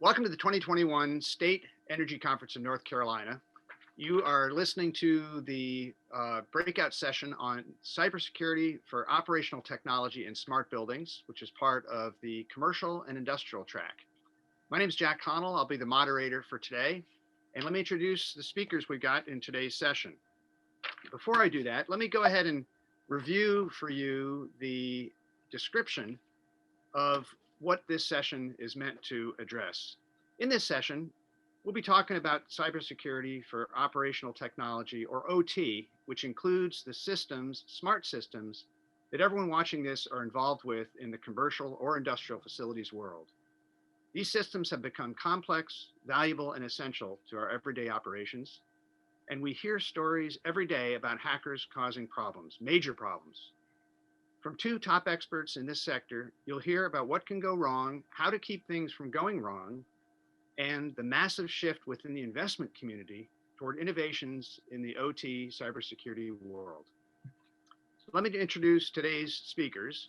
Welcome to the 2021 State Energy Conference in North Carolina. You are listening to the breakout session on cybersecurity for operational technology and smart buildings, which is part of the commercial and industrial track. My name is Jack Connell. I'll be the moderator for today. And let me introduce the speakers we've got in today's session. Before I do that, let me go ahead and review for you the description of what this session is meant to address. In this session, we'll be talking about cybersecurity for operational technology, or OT, which includes the systems, smart systems, that everyone watching this are involved with in the commercial or industrial facilities world. These systems have become complex, valuable, and essential to our everyday operations. And we hear stories every day about hackers causing problems, major problems. From two top experts in this sector, you'll hear about what can go wrong, how to keep things from going wrong, and the massive shift within the investment community toward innovations in the OT cybersecurity world. So let me introduce today's speakers.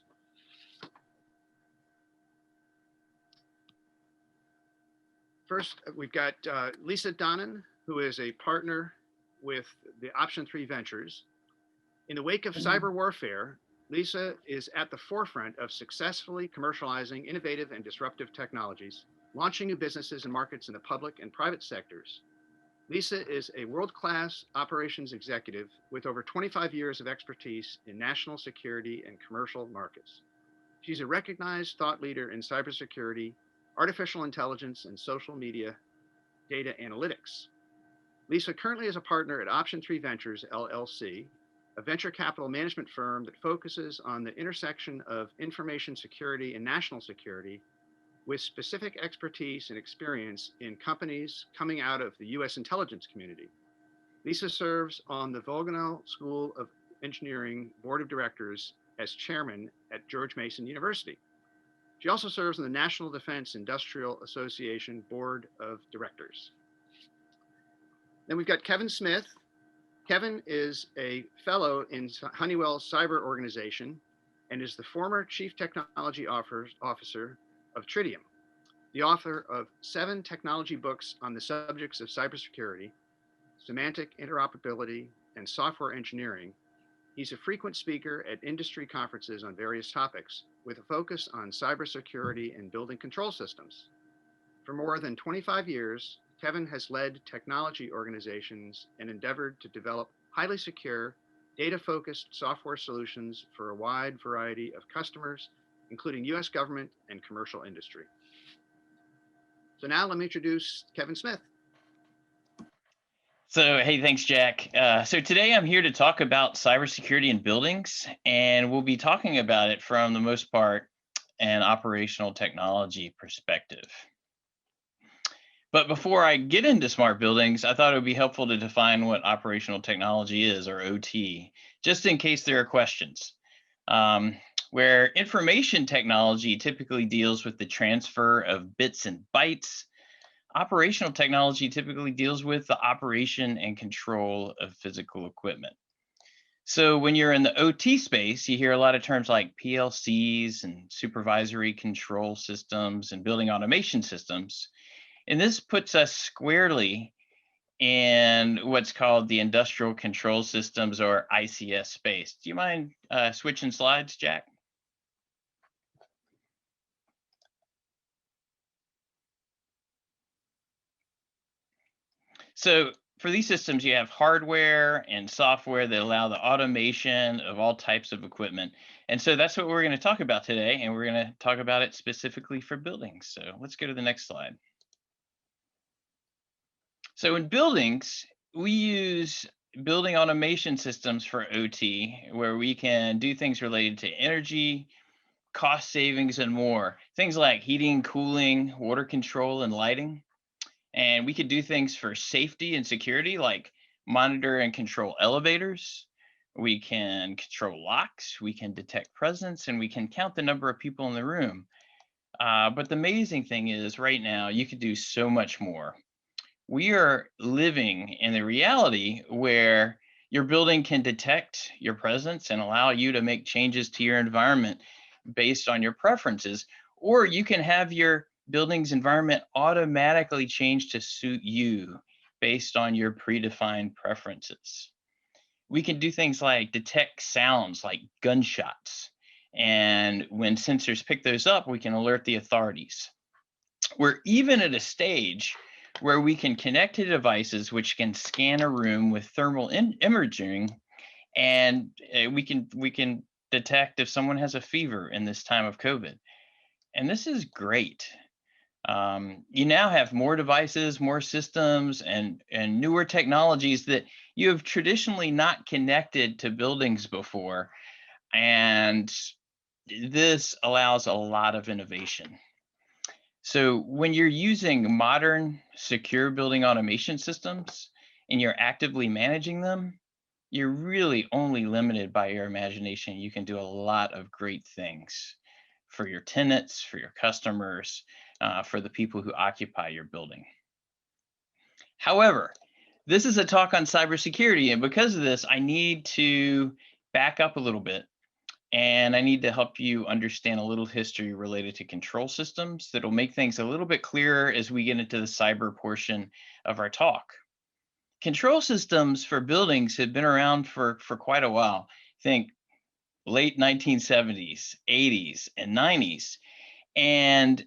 First, we've got Lisa Donnan, who is a partner with the Option 3 Ventures. In the wake of cyber warfare, Lisa is at the forefront of successfully commercializing innovative and disruptive technologies, launching new businesses and markets in the public and private sectors. Lisa is a world-class operations executive with over 25 years of expertise in national security and commercial markets. She's a recognized thought leader in cybersecurity, artificial intelligence, and social media data analytics. Lisa currently is a partner at Option 3 Ventures, LLC, a venture capital management firm that focuses on the intersection of information security and national security, with specific expertise and experience in companies coming out of the US intelligence community. Lisa serves on the Volgenau School of Engineering Board of Directors as chairman at George Mason University. She also serves on the National Defense Industrial Association Board of Directors. Then we've got Kevin Smith. Kevin is a fellow in Honeywell's cyber organization and is the former chief technology officer of Tritium, the author of 7 technology books on the subjects of cybersecurity, semantic interoperability, and software engineering. He's a frequent speaker at industry conferences on various topics, with a focus on cybersecurity and building control systems. For more than 25 years, Kevin has led technology organizations and endeavored to develop highly secure, data-focused software solutions for a wide variety of customers, including US government and commercial industry. So now let me introduce Kevin Smith. So, hey, thanks, Jack. So today I'm here to talk about cybersecurity in buildings, and we'll be talking about it from the most part an operational technology perspective. But before I get into smart buildings, I thought it would be helpful to define what operational technology is, or OT, just in case there are questions. Where information technology typically deals with the transfer of bits and bytes, operational technology typically deals with the operation and control of physical equipment. So when you're in the OT space, you hear a lot of terms like PLCs and supervisory control systems and building automation systems. And this puts us squarely in what's called the industrial control systems, or ICS space. Do you mind switching slides, Jack? So for these systems, you have hardware and software that allow the automation of all types of equipment. And so that's what we're going to talk about today. And we're going to talk about it specifically for buildings. So let's go to the next slide. So in buildings, we use building automation systems for OT, where we can do things related to energy, cost savings, and more. Things like heating, cooling, water control, and lighting. And we could do things for safety and security, like monitor and control elevators. We can control locks, we can detect presence, and we can count the number of people in the room. But the amazing thing is, right now, you could do so much more. We are living in the reality where your building can detect your presence and allow you to make changes to your environment based on your preferences, or you can have your building's environment automatically change to suit you based on your predefined preferences. We can do things like detect sounds like gunshots. And when sensors pick those up, we can alert the authorities. We're even at a stage where we can connect to devices which can scan a room with thermal imaging, and we can detect if someone has a fever in this time of COVID. And this is great. You now have more devices, more systems, and newer technologies that you have traditionally not connected to buildings before, and this allows a lot of innovation. So when you're using modern, secure building automation systems and you're actively managing them, you're really only limited by your imagination. You can do a lot of great things for your tenants, for your customers, for the people who occupy your building. However, this is a talk on cybersecurity, and because of this, I need to back up a little bit, and I need to help you understand a little history related to control systems that'll make things a little bit clearer as we get into the cyber portion of our talk. Control systems for buildings have been around for quite a while. Think late 1970s, 80s, and 90s. And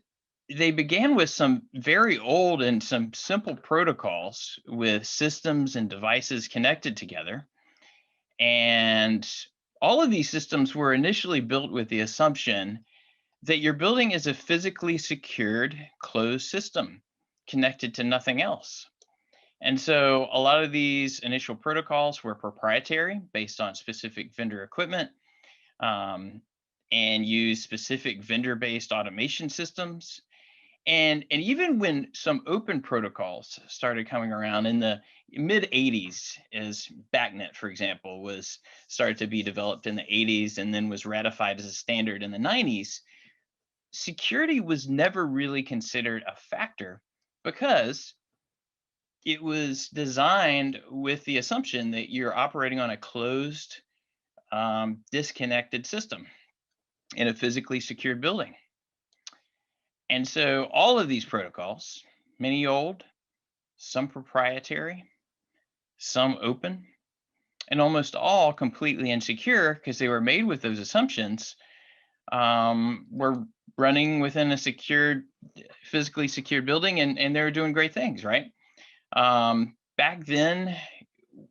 they began with some very old and some simple protocols with systems and devices connected together. And all of these systems were initially built with the assumption that your building is a physically secured, closed system connected to nothing else. And so a lot of these initial protocols were proprietary based on specific vendor equipment, um, and use specific vendor-based automation systems. And even when some open protocols started coming around in the mid 80s, as BACnet, for example, was started to be developed in the 80s and then was ratified as a standard in the 90s, security was never really considered a factor because it was designed with the assumption that you're operating on a closed, disconnected system in a physically secured building. And so all of these protocols, many old, some proprietary, some open, and almost all completely insecure because they were made with those assumptions, were running within a secured, physically secured building, and they were doing great things, right? Back then,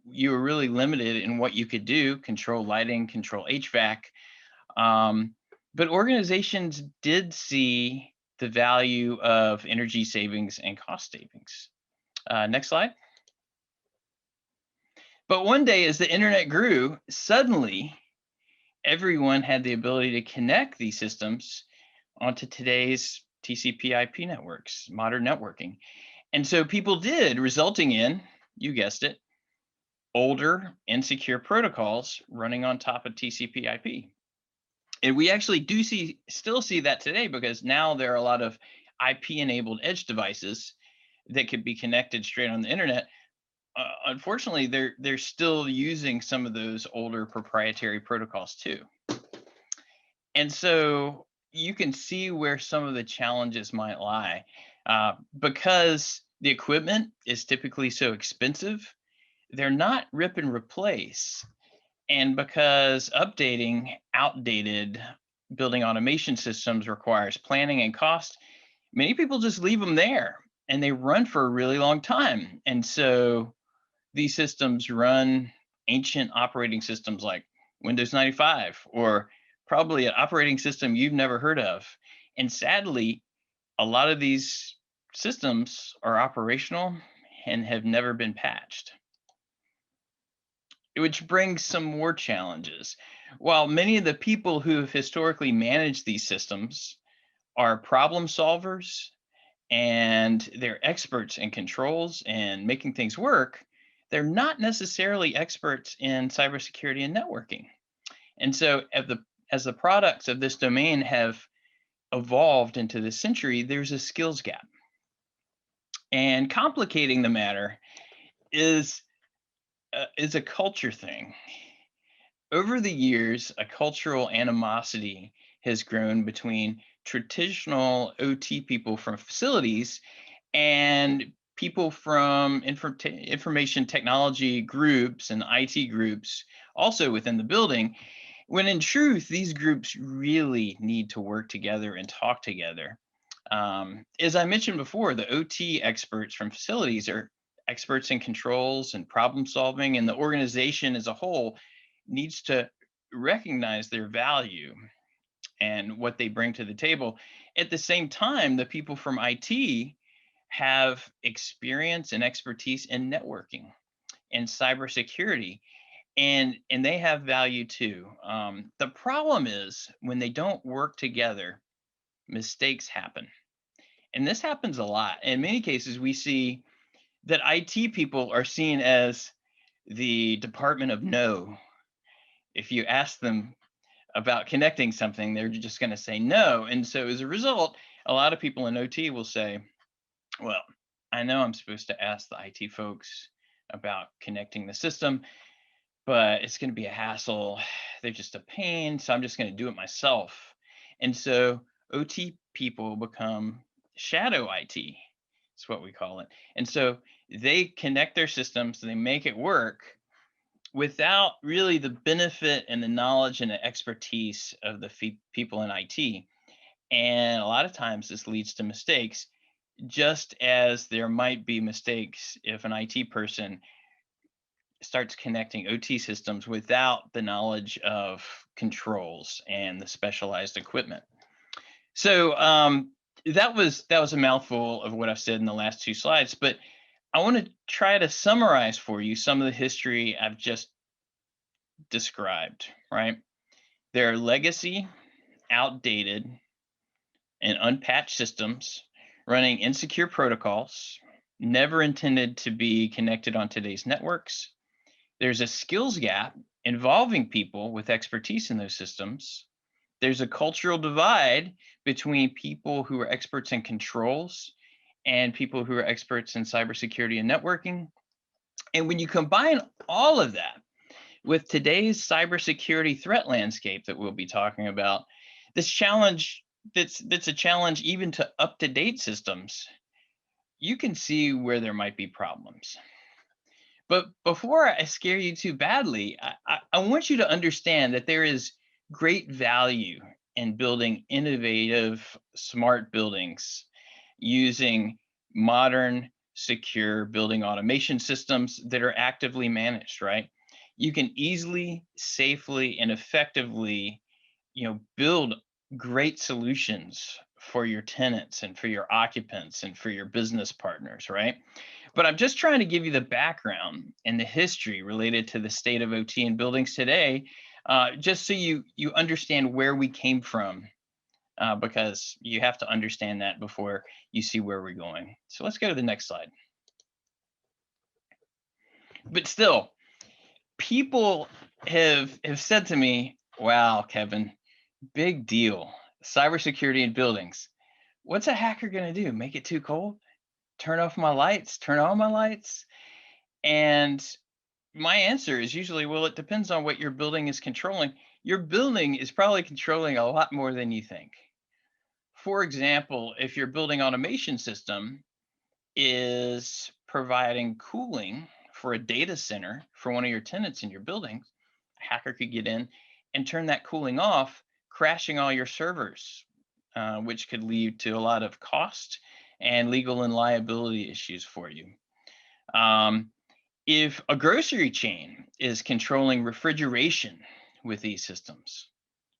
you were really limited in what you could do, control lighting, control HVAC. But organizations did see the value of energy savings and cost savings. Next slide. But one day, as the internet grew, suddenly everyone had the ability to connect these systems onto today's TCP/IP networks, modern networking. And so people did, resulting in, you guessed it, older, insecure protocols running on top of TCP/IP. And we actually still see that today because now there are a lot of IP-enabled edge devices that could be connected straight on the internet. Unfortunately, they're still using some of those older proprietary protocols too. And so you can see where some of the challenges might lie. Because the equipment is typically so expensive, they're not rip and replace. And because updating outdated building automation systems requires planning and cost, many people just leave them there and they run for a really long time. And so these systems run ancient operating systems like Windows 95, or probably an operating system you've never heard of. And sadly, a lot of these systems are operational and have never been patched, which brings some more challenges. While many of the people who have historically managed these systems are problem solvers and they're experts in controls and making things work, they're not necessarily experts in cybersecurity and networking. And so as the products of this domain have evolved into this century, there's a skills gap. And complicating the matter is a culture thing. Over the years, a cultural animosity has grown between traditional OT people from facilities and people from information technology groups and IT groups also within the building, when in truth, these groups really need to work together and talk together. As I mentioned before, the OT experts from facilities are experts in controls and problem solving, and the organization as a whole needs to recognize their value and what they bring to the table. At the same time, the people from IT have experience and expertise in networking and cybersecurity, and they have value too. The problem is when they don't work together, mistakes happen, and this happens a lot. In many cases, we see that IT people are seen as the department of no. If you ask them about connecting something, they're just going to say no. And so as a result, a lot of people in OT will say, well, I know I'm supposed to ask the IT folks about connecting the system, but it's going to be a hassle. They're just a pain. So I'm just going to do it myself. And so OT people become shadow IT. It's what we call it. And so they connect their systems, they make it work without really the benefit and the knowledge and the expertise of the people in IT. And a lot of times this leads to mistakes, just as there might be mistakes if an IT person starts connecting OT systems without the knowledge of controls and the specialized equipment. So that was a mouthful of what I've said in the last two slides, but I want to try to summarize for you some of the history I've just described, right? There are legacy, outdated, and unpatched systems running insecure protocols, never intended to be connected on today's networks. There's a skills gap involving people with expertise in those systems. There's a cultural divide between people who are experts in controls and people who are experts in cybersecurity and networking. And when you combine all of that with today's cybersecurity threat landscape that we'll be talking about, this challenge that's a challenge even to up-to-date systems, you can see where there might be problems. But before I scare you too badly, I want you to understand that there is great value in building innovative, smart buildings using modern, secure building automation systems that are actively managed, right? You can easily, safely, and effectively, build great solutions for your tenants and for your occupants and for your business partners, right? But I'm just trying to give you the background and the history related to the state of OT in buildings today, just so you understand where we came from, because you have to understand that before you see where we're going. So let's go to the next slide. But still, people have said to me, "Wow, Kevin, big deal. Cybersecurity in buildings. What's a hacker going to do? Make it too cold? Turn off my lights? Turn on my lights?" And my answer is usually, well, it depends on what your building is controlling. Your building is probably controlling a lot more than you think. For example, if your building automation system is providing cooling for a data center for one of your tenants in your building, a hacker could get in and turn that cooling off, crashing all your servers, which could lead to a lot of cost and legal and liability issues for you. If a grocery chain is controlling refrigeration with these systems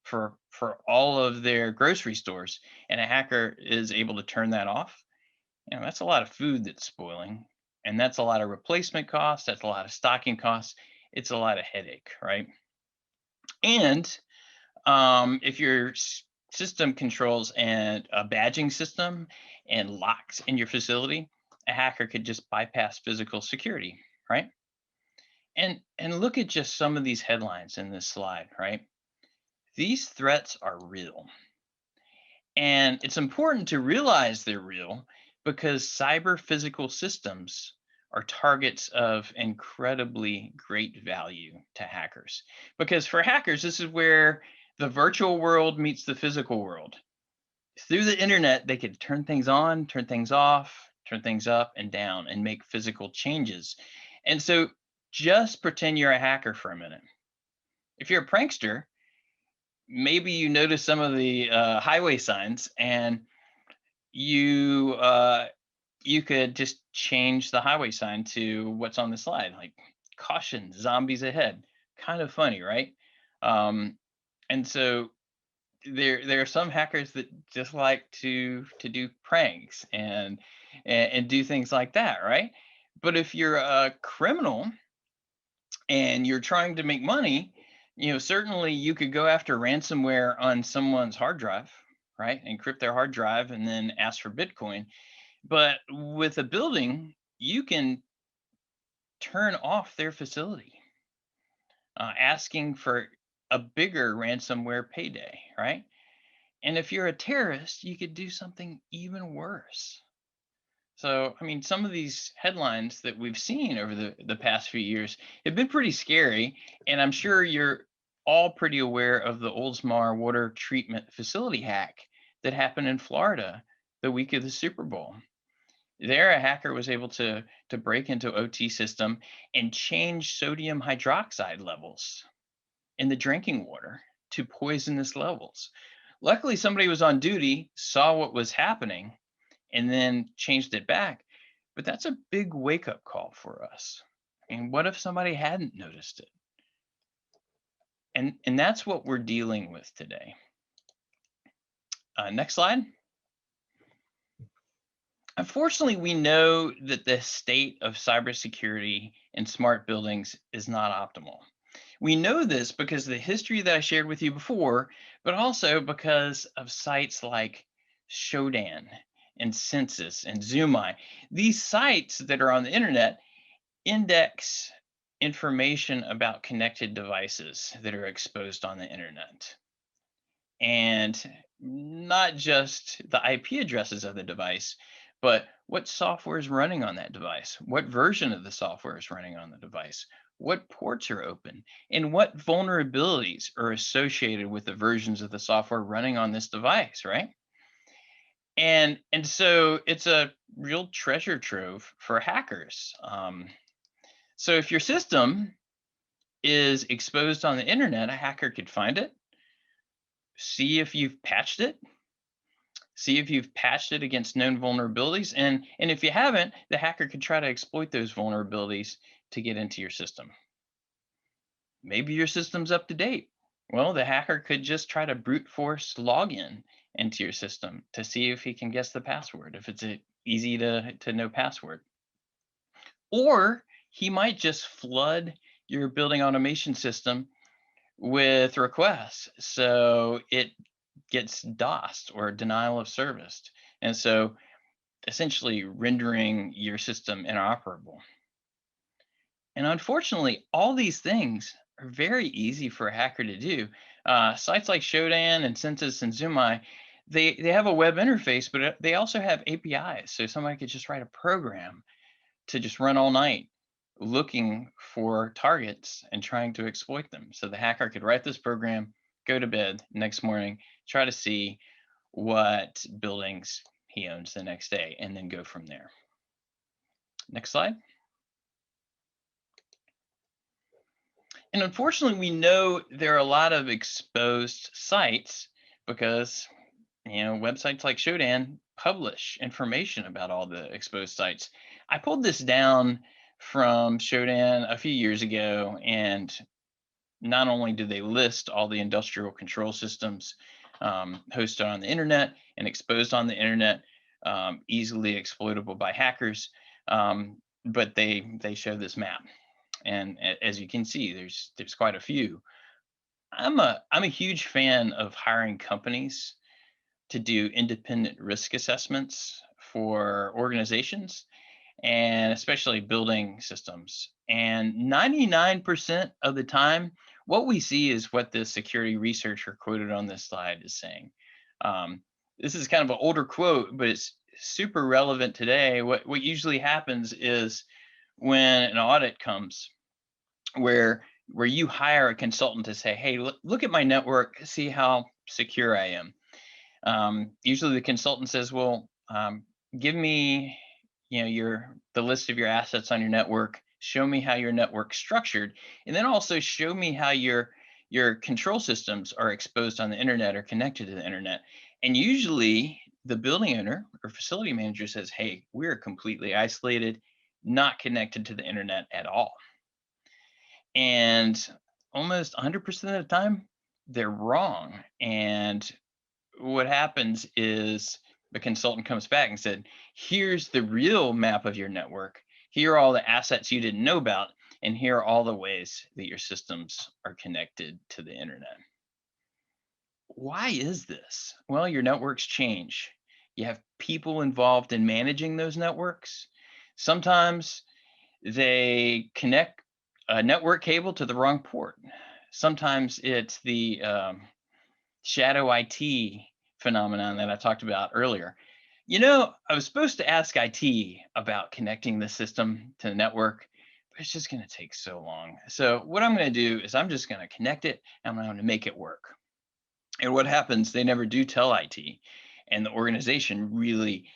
for all of their grocery stores, and a hacker is able to turn that off, that's a lot of food that's spoiling, and that's a lot of replacement costs. That's a lot of stocking costs. It's a lot of headache, right? And if your system controls and a badging system and locks in your facility, a hacker could just bypass physical security, right? And look at just some of these headlines in this slide, right? These threats are real. And it's important to realize they're real because cyber physical systems are targets of incredibly great value to hackers. Because for hackers, this is where the virtual world meets the physical world. Through the internet, they could turn things on, turn things off, turn things up and down, and make physical changes. And so just pretend you're a hacker for a minute. If you're a prankster, maybe you notice some of the highway signs, and you you could just change the highway sign to what's on the slide, like caution, zombies ahead. Kind of funny, right? Um, and so there are some hackers that just like to do pranks and do things like that, right? But if you're a criminal and you're trying to make money, certainly you could go after ransomware on someone's hard drive, right? Encrypt their hard drive and then ask for Bitcoin. But with a building, you can turn off their facility, asking for a bigger ransomware payday, right? And if you're a terrorist, you could do something even worse. So, I mean, some of these headlines that we've seen over the past few years have been pretty scary. And I'm sure you're all pretty aware of the Oldsmar water treatment facility hack that happened in Florida the week of the Super Bowl. There, a hacker was able to break into OT system and change sodium hydroxide levels in the drinking water to poisonous levels. Luckily, somebody was on duty, saw what was happening, and then changed it back. But that's a big wake up call for us. And what if somebody hadn't noticed it? And that's what we're dealing with today. Next slide. Unfortunately, we know that the state of cybersecurity in smart buildings is not optimal. We know this because of the history that I shared with you before, but also because of sites like Shodan and Census and Zoomi. These sites that are on the internet index information about connected devices that are exposed on the internet. And not just the IP addresses of the device, but what software is running on that device, what version of the software is running on the device, what ports are open, and what vulnerabilities are associated with the versions of the software running on this device, right? And so it's a real treasure trove for hackers. So if your system is exposed on the internet, a hacker could find it, see if you've patched it, see if you've patched it against known vulnerabilities, and if you haven't, the hacker could try to exploit those vulnerabilities to get into your system. Maybe your system's up to date. Well, the hacker could just try to brute force login into your system to see if he can guess the password, if it's a easy to know password. Or he might just flood your building automation system with requests, so it gets DOSed or denial of service. And so essentially rendering your system inoperable. And unfortunately, all these things are very easy for a hacker to do. Sites like Shodan and Census and Zoomi, they have a web interface, but they also have APIs. So somebody could just write a program to just run all night looking for targets and trying to exploit them. So the hacker could write this program, go to bed next morning, try to see what buildings he owns the next day, and then go from there. Next slide. And unfortunately, we know there are a lot of exposed sites because websites like Shodan publish information about all the exposed sites. I pulled this down from Shodan a few years ago, and not only do they list all the industrial control systems hosted on the internet and exposed on the internet, easily exploitable by hackers, but they show this map. And as you can see, there's quite a few. I'm a huge fan of hiring companies to do independent risk assessments for organizations and especially building systems. And 99% of the time, what we see is what the security researcher quoted on this slide is saying. This is kind of an older quote, but it's super relevant today. What usually happens is when an audit comes, where you hire a consultant to say, hey, look at my network, see how secure I am. Usually the consultant says, well, give me, the list of your assets on your network, show me how your network's structured, and then also show me how your control systems are exposed on the internet or connected to the internet. And usually the building owner or facility manager says, hey, we're completely isolated, not connected to the internet at all. And almost 100% of the time, they're wrong. And what happens is the consultant comes back and said, here's the real map of your network. Here are all the assets you didn't know about. And here are all the ways that your systems are connected to the internet. Why is this? Well, your networks change. You have people involved in managing those networks. Sometimes they connect a network cable to the wrong port. Sometimes it's the shadow IT phenomenon that I talked about earlier. I was supposed to ask IT about connecting the system to the network, but it's just going to take so long. So what I'm going to do is I'm just going to connect it and I'm going to make it work. And what happens, they never do tell IT, and the organization really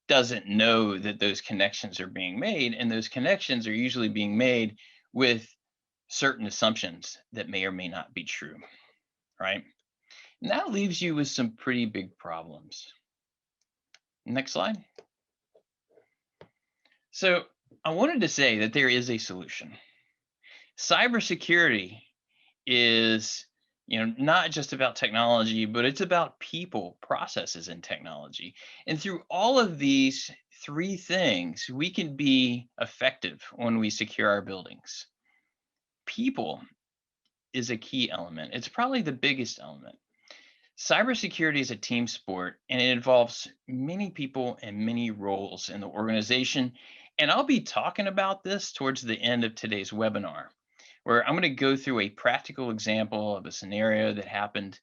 doesn't know that those connections are being made, and those connections are usually being made with certain assumptions that may or may not be true, right? And that leaves you with some pretty big problems. Next slide. So I wanted to say that there is a solution. Cybersecurity is, not just about technology, but it's about people, processes, and technology. And through all of these three things, we can be effective when we secure our buildings. People is a key element. It's probably the biggest element. Cybersecurity is a team sport, and it involves many people and many roles in the organization. And I'll be talking about this towards the end of today's webinar, where I'm going to go through a practical example of a scenario that happened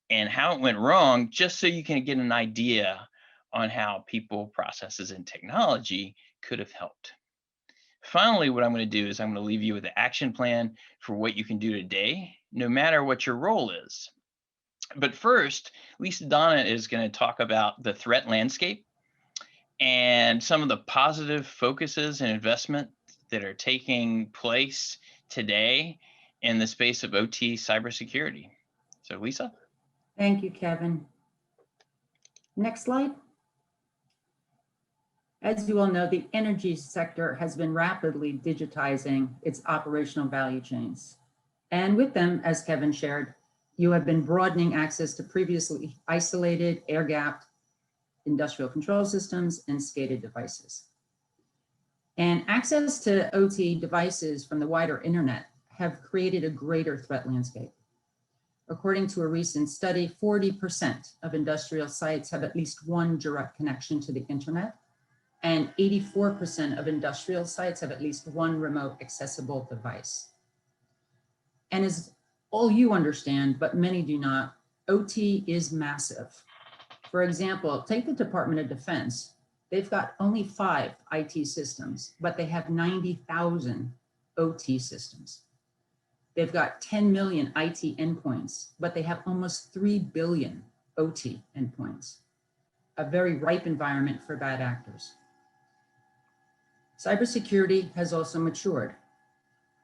and how it went wrong, just so you can get an idea on how people, processes, and technology could have helped. Finally, what I'm going to do is I'm going to leave you with an action plan for what you can do today, no matter what your role is. But first, Lisa Donna is going to talk about the threat landscape and some of the positive focuses and investment that are taking place today in the space of OT cybersecurity. So Lisa? Thank you, Kevin. Next slide. As you all know, the energy sector has been rapidly digitizing its operational value chains. And with them, as Kevin shared, you have been broadening access to previously isolated, air-gapped industrial control systems and SCADA devices. And access to OT devices from the wider internet have created a greater threat landscape. According to a recent study, 40% of industrial sites have at least one direct connection to the internet, and 84% of industrial sites have at least one remote accessible device. And as all you understand, but many do not, OT is massive. For example, take the Department of Defense. They've got only 5 IT systems, but they have 90,000 OT systems. They've got 10 million IT endpoints, but they have almost 3 billion OT endpoints. A very ripe environment for bad actors. Cybersecurity has also matured,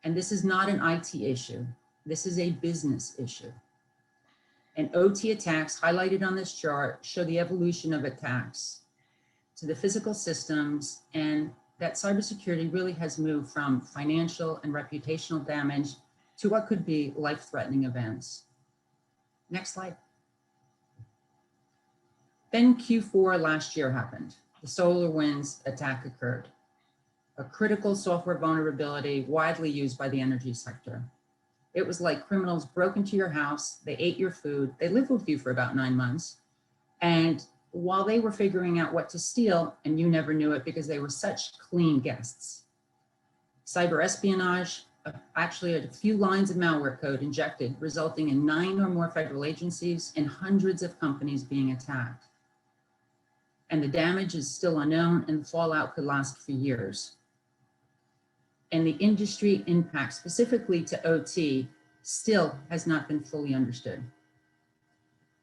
and this is not an IT issue. This is a business issue. And OT attacks highlighted on this chart show the evolution of attacks to the physical systems, and that cybersecurity really has moved from financial and reputational damage to what could be life-threatening events. Next slide. Then Q4 last year happened. The SolarWinds attack occurred, a critical software vulnerability widely used by the energy sector. It was like criminals broke into your house, they ate your food, they lived with you for about 9 months, and while they were figuring out what to steal, and you never knew it because they were such clean guests. Cyber espionage, actually a few lines of malware code injected, resulting in 9 or more federal agencies and hundreds of companies being attacked. And the damage is still unknown, and the fallout could last for years. And the industry impact specifically to OT still has not been fully understood.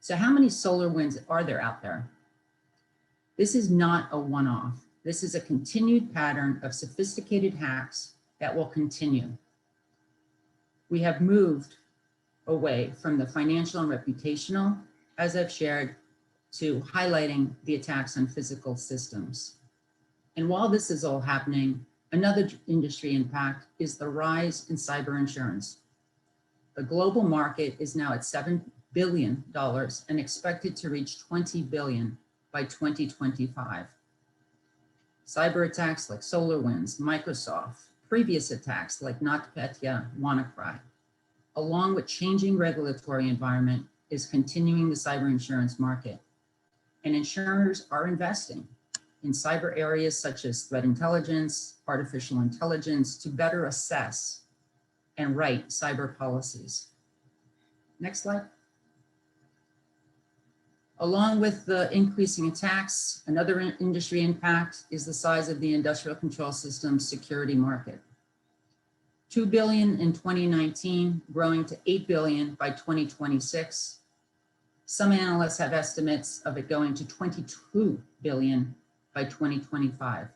So how many solar winds are there out there? This is not a one-off. This is a continued pattern of sophisticated hacks that will continue. We have moved away from the financial and reputational, as I've shared, to highlighting the attacks on physical systems. And while this is all happening, another industry impact is the rise in cyber insurance. The global market is now at $7 billion and expected to reach 20 billion by 2025. Cyber attacks like SolarWinds, Microsoft, previous attacks like NotPetya, WannaCry, along with changing regulatory environment, is continuing the cyber insurance market. And insurers are investing in cyber areas such as threat intelligence, artificial intelligence, to better assess and write cyber policies. Next slide. Along with the increasing attacks, another industry impact is the size of the industrial control systems security market. 2 billion in 2019, growing to 8 billion by 2026. Some analysts have estimates of it going to 22 billion by 2025.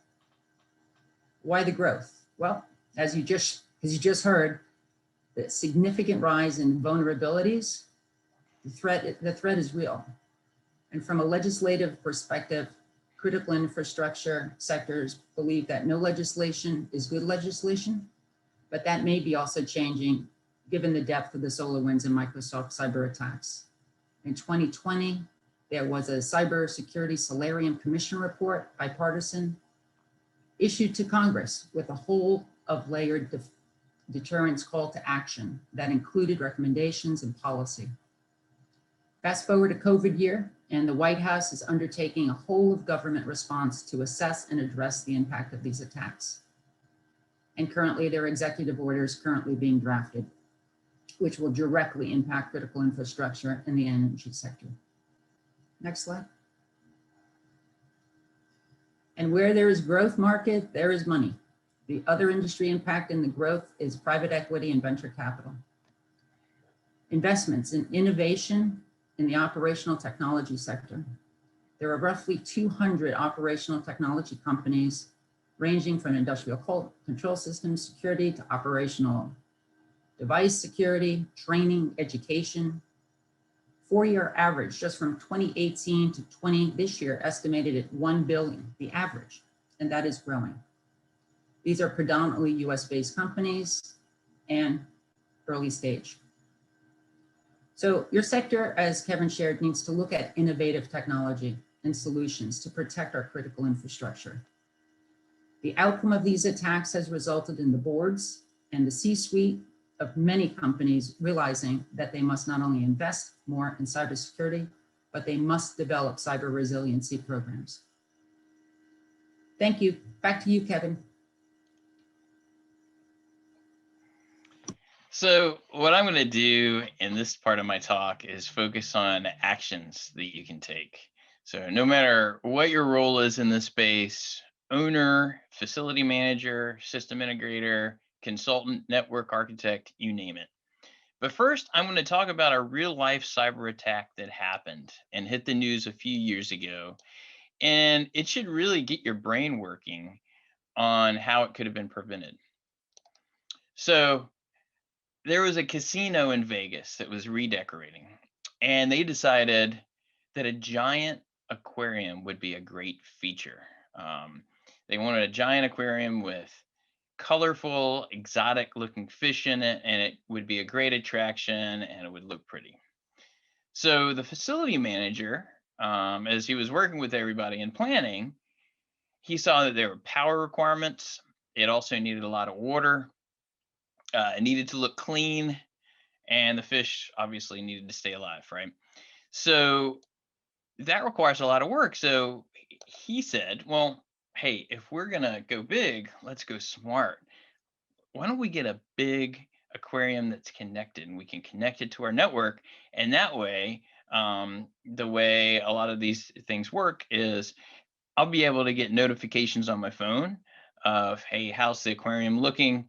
Why the growth? Well, as you just heard, the significant rise in vulnerabilities, the threat is real. And from a legislative perspective, critical infrastructure sectors believe that no legislation is good legislation, but that may be also changing given the depth of the SolarWinds and Microsoft cyber attacks. In 2020, there was a Cybersecurity Solarium Commission report, bipartisan, issued to Congress with a whole of layered deterrence call to action that included recommendations and policy. Fast forward a COVID year, and the White House is undertaking a whole of government response to assess and address the impact of these attacks. And currently there are executive orders currently being drafted, which will directly impact critical infrastructure in the energy sector. Next slide. And where there is growth market, there is money. The other industry impact in the growth is private equity and venture capital. Investments in innovation in the operational technology sector. There are roughly 200 operational technology companies ranging from industrial control systems security to operational device security, training, education. 4-year average just from 2018 to this year estimated at 1 billion, the average, and that is growing. These are predominantly US-based companies and early stage. So your sector, as Kevin shared, needs to look at innovative technology and solutions to protect our critical infrastructure. The outcome of these attacks has resulted in the boards and the C-suite of many companies realizing that they must not only invest more in cybersecurity, but they must develop cyber resiliency programs. Thank you. Back to you, Kevin. So what I'm going to do in this part of my talk is focus on actions that you can take. So no matter what your role is in this space, owner, facility manager, system integrator, consultant, network architect, you name it. But first, I'm going to talk about a real life cyber attack that happened and hit the news a few years ago. And it should really get your brain working on how it could have been prevented. So there was a casino in Vegas that was redecorating, and they decided that a giant aquarium would be a great feature. They wanted a giant aquarium with colorful, exotic looking fish in it, and it would be a great attraction and it would look pretty. So the facility manager, as he was working with everybody and planning, he saw that there were power requirements. It also needed a lot of water. It needed to look clean, and the fish obviously needed to stay alive, right? So that requires a lot of work. So he said, well, hey, if we're going to go big, let's go smart. Why don't we get a big aquarium that's connected and we can connect it to our network? And that way, the way a lot of these things work is I'll be able to get notifications on my phone of, hey, how's the aquarium looking?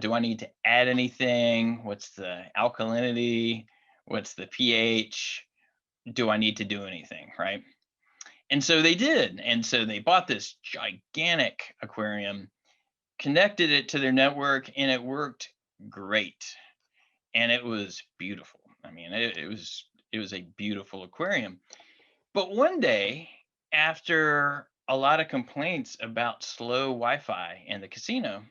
Do I need to add anything? What's the alkalinity? What's the pH? do I need to do anything, right? And so they did. And so they bought this gigantic aquarium, connected it to their network, and it worked great. And it was beautiful. I mean, it was a beautiful aquarium. But one day, after a lot of complaints about slow Wi-Fi in the casino,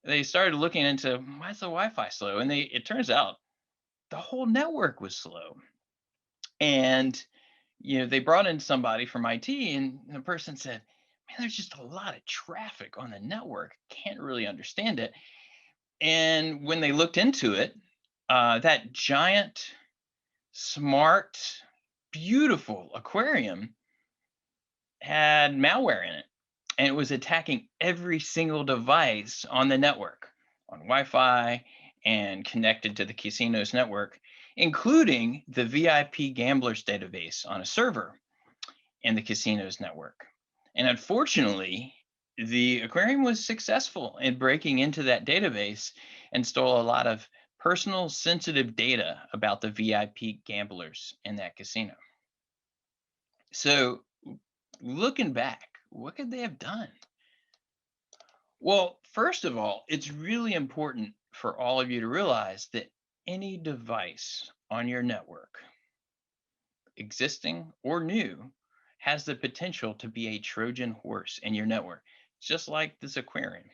they started looking into why's the Wi-Fi slow, and it turns out the whole network was slow. And they brought in somebody from IT, and the person said, "Man, there's just a lot of traffic on the network. Can't really understand it." And when they looked into it, that giant, smart, beautiful aquarium had malware in it, and it was attacking every single device on the network, on Wi-Fi and connected to the casino's network, including the VIP gamblers database on a server in the casino's network. And unfortunately, the aquarium was successful in breaking into that database and stole a lot of personal sensitive data about the VIP gamblers in that casino. So, looking back, what could they have done? Well, first of all, it's really important for all of you to realize that any device on your network, existing or new, has the potential to be a Trojan horse in your network, just like this aquarium.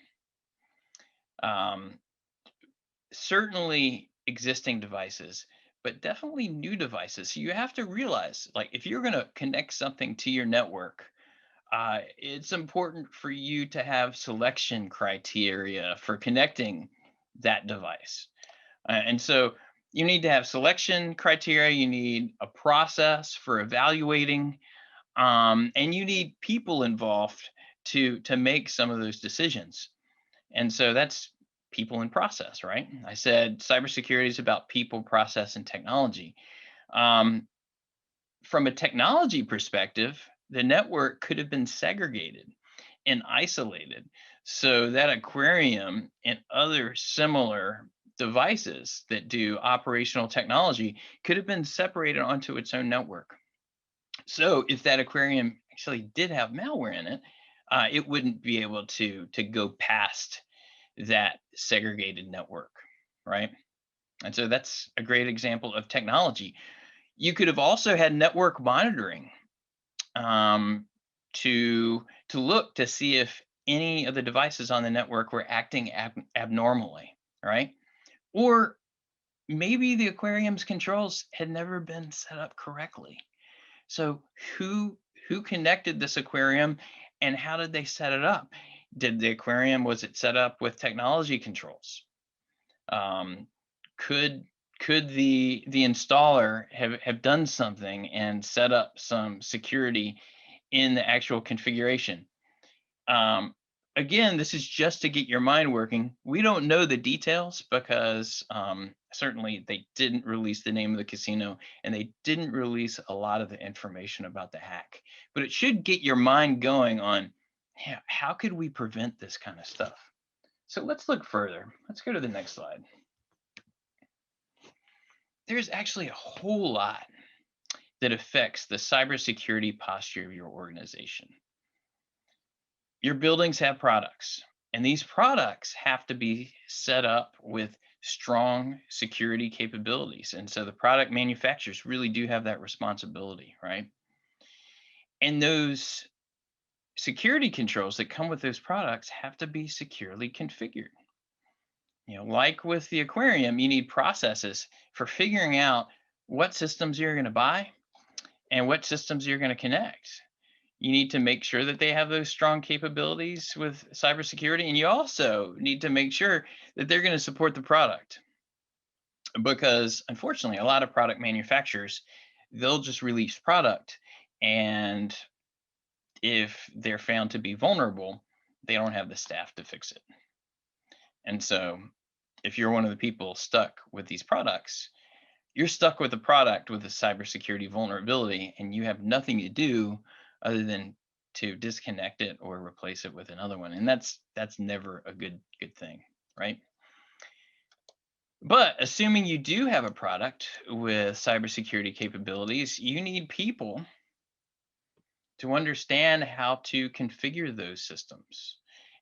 Um, Certainly existing devices, but definitely new devices. So you have to realize, like, if you're going to connect something to your network, it's important for you to have selection criteria for connecting that device. And so you need to have selection criteria, you need a process for evaluating, and you need people involved to make some of those decisions. And so that's people and process, right? I said cybersecurity is about people, process, and technology. Um, from a technology perspective, the network could have been segregated and isolated so that aquarium and other similar devices that do operational technology could have been separated onto its own network. So if that aquarium actually did have malware in it, it wouldn't be able to go past that segregated network, right? And so that's a great example of technology. You could have also had network monitoring, um, to look to see if any of the devices on the network were acting abnormally, right? Or maybe the aquarium's controls had never been set up correctly. So who connected this aquarium, and how did they set it up? Did the aquarium, was it set up with technology controls? Um, could the installer have done something and set up some security in the actual configuration? Um, Again, this is just to get your mind working. We don't know the details because certainly they didn't release the name of the casino, and they didn't release a lot of the information about the hack. But it should get your mind going on, yeah, how could we prevent this kind of stuff? So let's look further. Let's go to the next slide. There's actually a whole lot that affects the cybersecurity posture of your organization. Your buildings have products, and these products have to be set up with strong security capabilities. And so the product manufacturers really do have that responsibility, right? And those security controls that come with those products have to be securely configured. Like with the aquarium, you need processes for figuring out what systems you're going to buy and what systems you're going to connect. You need to make sure that they have those strong capabilities with cybersecurity, and you also need to make sure that they're going to support the product. Because unfortunately, a lot of product manufacturers, they'll just release product, and if they're found to be vulnerable, they don't have the staff to fix it. And so if you're one of the people stuck with these products, you're stuck with a product with a cybersecurity vulnerability, and you have nothing to do other than to disconnect it or replace it with another one. And that's never a good thing, right? But assuming you do have a product with cybersecurity capabilities, you need people to understand how to configure those systems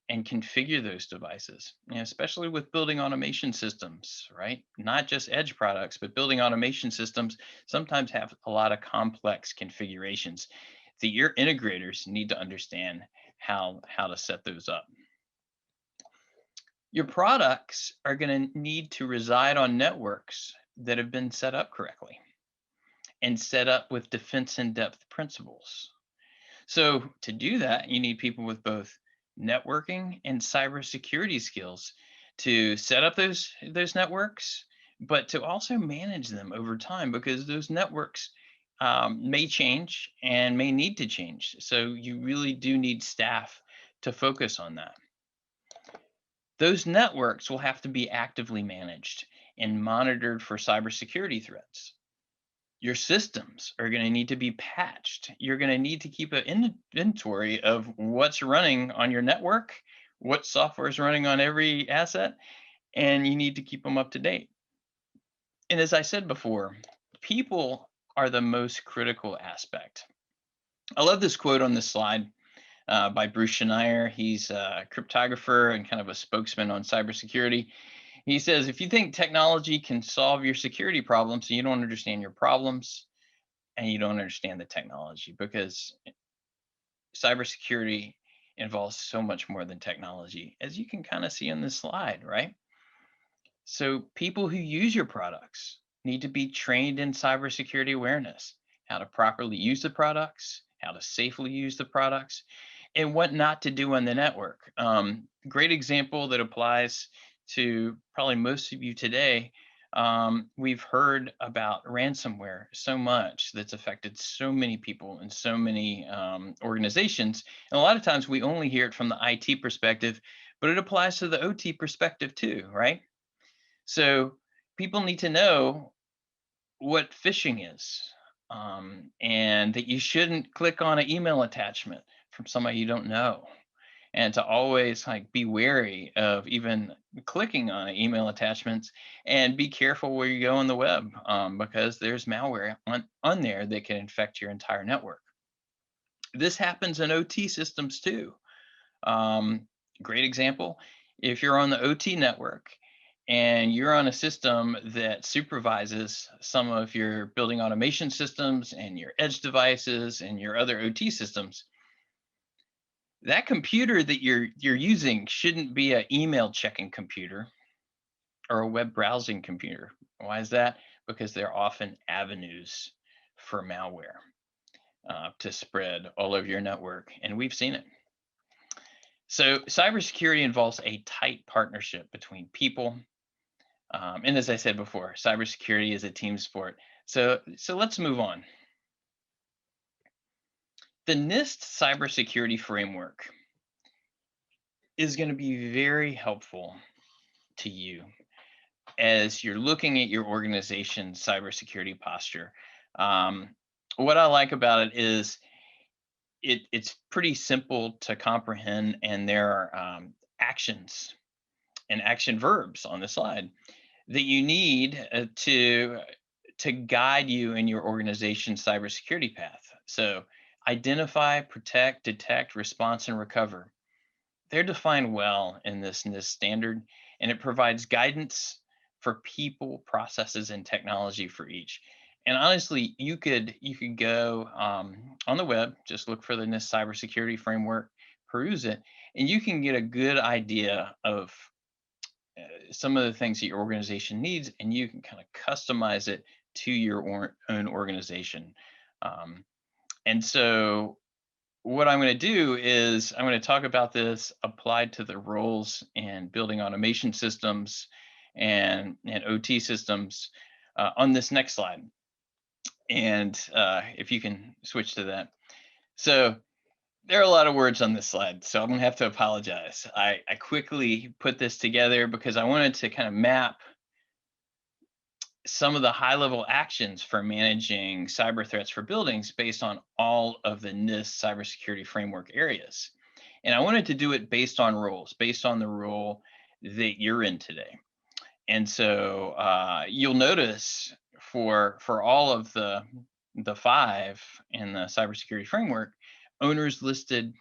and configure those devices, especially with building automation systems, right? Not just edge products, but building automation systems sometimes have a lot of complex configurations that your integrators need to understand how to set those up. Your products are going to need to reside on networks that have been set up correctly and set up with defense in depth principles. So to do that, you need people with both networking and cybersecurity skills to set up those networks, but to also manage them over time because those networks may change and may need to change. So you really do need staff to focus on that. Those networks will have to be actively managed and monitored for cybersecurity threats. Your systems are going to need to be patched. You're going to need to keep an inventory of what's running on your network, what software is running on every asset, and you need to keep them up to date. And as I said before, people are the most critical aspect. I love this quote on this slide by Bruce Schneier. He's a cryptographer and kind of a spokesman on cybersecurity. He says, if you think technology can solve your security problems, you don't understand your problems and you don't understand the technology, because cybersecurity involves so much more than technology, as you can kind of see on this slide, right? So people who use your products need to be trained in cybersecurity awareness, how to properly use the products, how to safely use the products, and what not to do on the network. Great example that applies to probably most of you today. We've heard about ransomware so much that's affected so many people and so many organizations. And a lot of times we only hear it from the IT perspective, but it applies to the OT perspective too, right? So people need to know what phishing is, and that you shouldn't click on an email attachment from somebody you don't know, and to always like be wary of even clicking on email attachments, and be careful where you go on the web, because there's malware on there that can infect your entire network. This happens in OT systems too. Um, Great example, if you're on the OT network and you're on a system that supervises some of your building automation systems and your edge devices and your other OT systems, that computer that you're using shouldn't be an email checking computer or a web browsing computer. Why is that? Because they're often avenues for malware to spread all over your network, and we've seen it. So cybersecurity involves a tight partnership between people. And as I said before, cybersecurity is a team sport. So let's move on. The NIST cybersecurity framework is going to be very helpful to you as you're looking at your organization's cybersecurity posture. What I like about it is it's pretty simple to comprehend, and there are actions and action verbs on the slide that you need to guide you in your organization's cybersecurity path. So identify, protect, detect, response, and recover. They're defined well in this NIST standard, and it provides guidance for people, processes, and technology for each. And honestly, you could go on the web, just look for the NIST cybersecurity framework, peruse it, and you can get a good idea of some of the things that your organization needs, and you can kind of customize it to your own organization. And so what I'm going to do is I'm going to talk about this applied to the roles in building automation systems and OT systems on this next slide. And if you can switch to that. So there are a lot of words on this slide, so I'm going to have to apologize. I quickly put this together because I wanted to kind of map some of the high-level actions for managing cyber threats for buildings based on all of the NIST cybersecurity framework areas. And I wanted to do it based on roles, based on the role that you're in today. And so you'll notice for all of the 5 in the cybersecurity framework, owners listed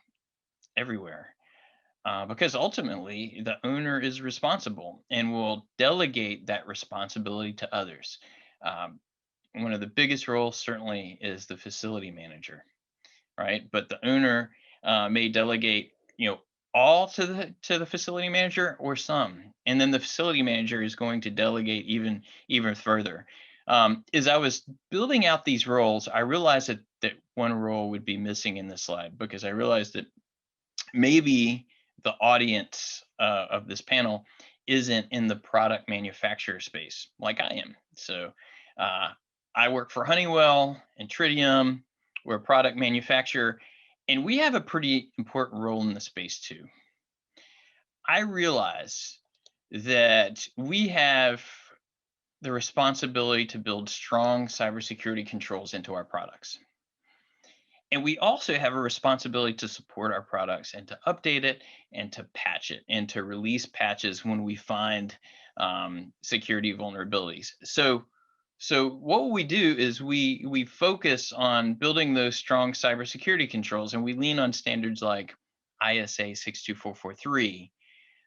everywhere. Because ultimately the owner is responsible and will delegate that responsibility to others. Um, One of the biggest roles certainly is the facility manager, right? But the owner may delegate, all to the facility manager or some, and then the facility manager is going to delegate even further. As I was building out these roles, I realized that one role would be missing in this slide because I realized that maybe the audience of this panel isn't in the product manufacturer space like I am. So uh, I work for Honeywell and Tritium. We're a product manufacturer, and we have a pretty important role in the space too. I realize that we have the responsibility to build strong cybersecurity controls into our products. And we also have a responsibility to support our products and to update it and to patch it and to release patches when we find security vulnerabilities. So what we do is we focus on building those strong cybersecurity controls, and we lean on standards like ISA 62443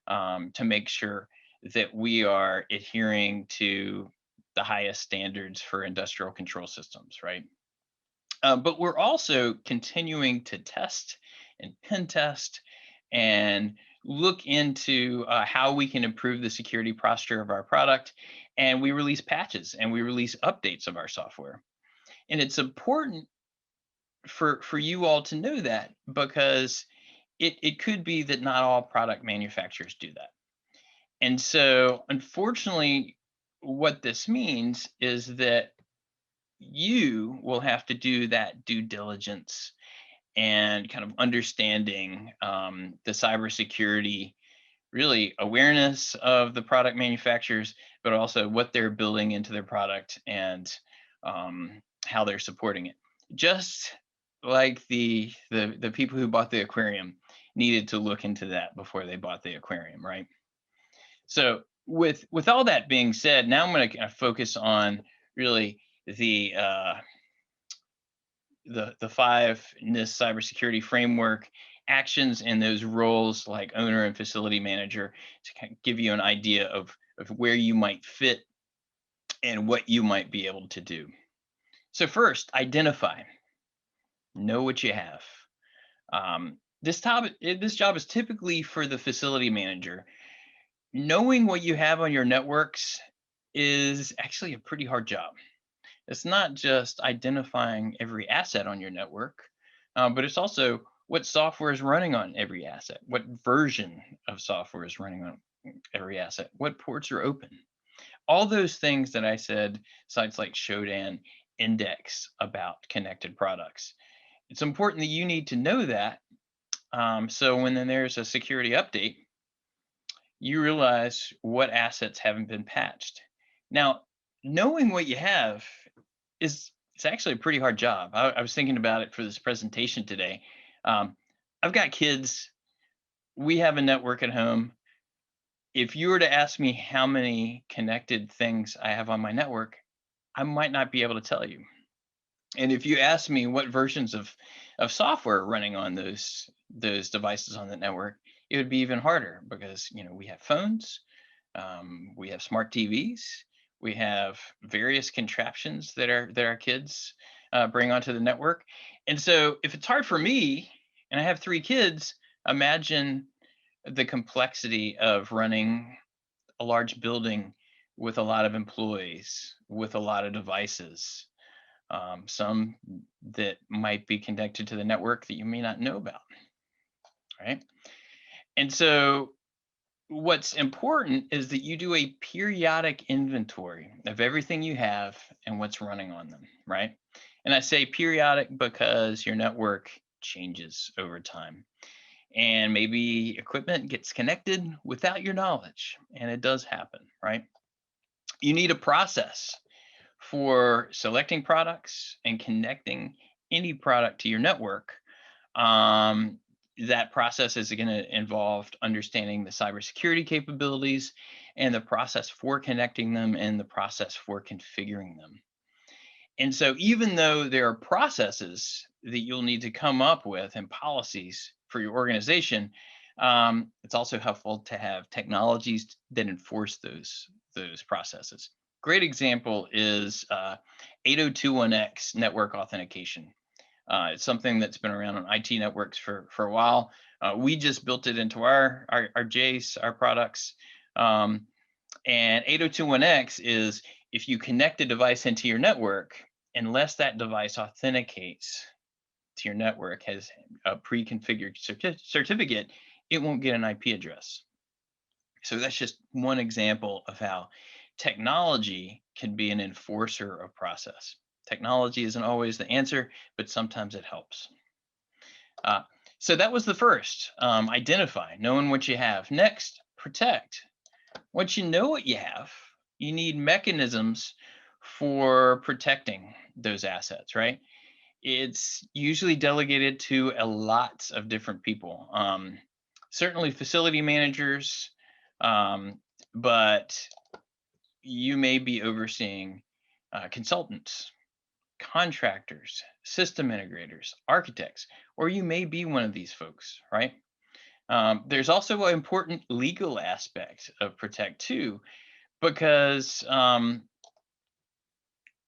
to make sure that we are adhering to the highest standards for industrial control systems, right? But we're also continuing to test and pen test and look into how we can improve the security posture of our product. And we release patches and we release updates of our software. And it's important for you all to know that because it could be that not all product manufacturers do that. And so, unfortunately, what this means is that you will have to do that due diligence and kind of understanding the cybersecurity really awareness of the product manufacturers, but also what they're building into their product and how they're supporting it. Just like the people who bought the aquarium needed to look into that before they bought the aquarium, right? So with all that being said, now I'm going to kind of focus on really the 5 NIST cybersecurity framework actions and those roles like owner and facility manager to kind of give you an idea of where you might fit and what you might be able to do. So first, identify, know what you have. This job is typically for the facility manager. Knowing what you have on your networks is actually a pretty hard job. It's not just identifying every asset on your network, but it's also what software is running on every asset, what version of software is running on every asset, what ports are open. All those things that I said, sites like Shodan index about connected products. It's important that you need to know that. So when then there's a security update, you realize what assets haven't been patched. Now, knowing what you have it's actually a pretty hard job. I was thinking about it for this presentation today. Um, I've got kids. We have a network at home. If you were to ask me how many connected things I have on my network, I might not be able to tell you. And if you ask me what versions of software are running on those devices on the network, it would be even harder because we have phones, we have smart TVs, we have various contraptions that our kids bring onto the network. And so if it's hard for me and I have 3 kids, imagine the complexity of running a large building with a lot of employees, with a lot of devices, some that might be connected to the network that you may not know about, right? And so what's important is that you do a periodic inventory of everything you have and what's running on them, right? And I say periodic because your network changes over time. And maybe equipment gets connected without your knowledge, and it does happen, right? You need a process for selecting products and connecting any product to your network, um, that process is going to involve understanding the cybersecurity capabilities and the process for connecting them and the process for configuring them. And so even though there are processes that you'll need to come up with and policies for your organization, it's also helpful to have technologies that enforce those processes. Great example is 802.1x network authentication. It's something that's been around on IT networks for a while. We just built it into our JACE, our products. And 802.1x is if you connect a device into your network, unless that device authenticates to your network, has a pre-configured certificate, it won't get an IP address. So that's just one example of how technology can be an enforcer of process. Technology isn't always the answer, but sometimes it helps. So that was the first, identify, knowing what you have. Next, protect. Once you know what you have, you need mechanisms for protecting those assets, right? It's usually delegated to a lot of different people. Certainly facility managers, but you may be overseeing consultants, contractors, system integrators, architects, or you may be one of these folks, right? There's also an important legal aspect of Protect too, because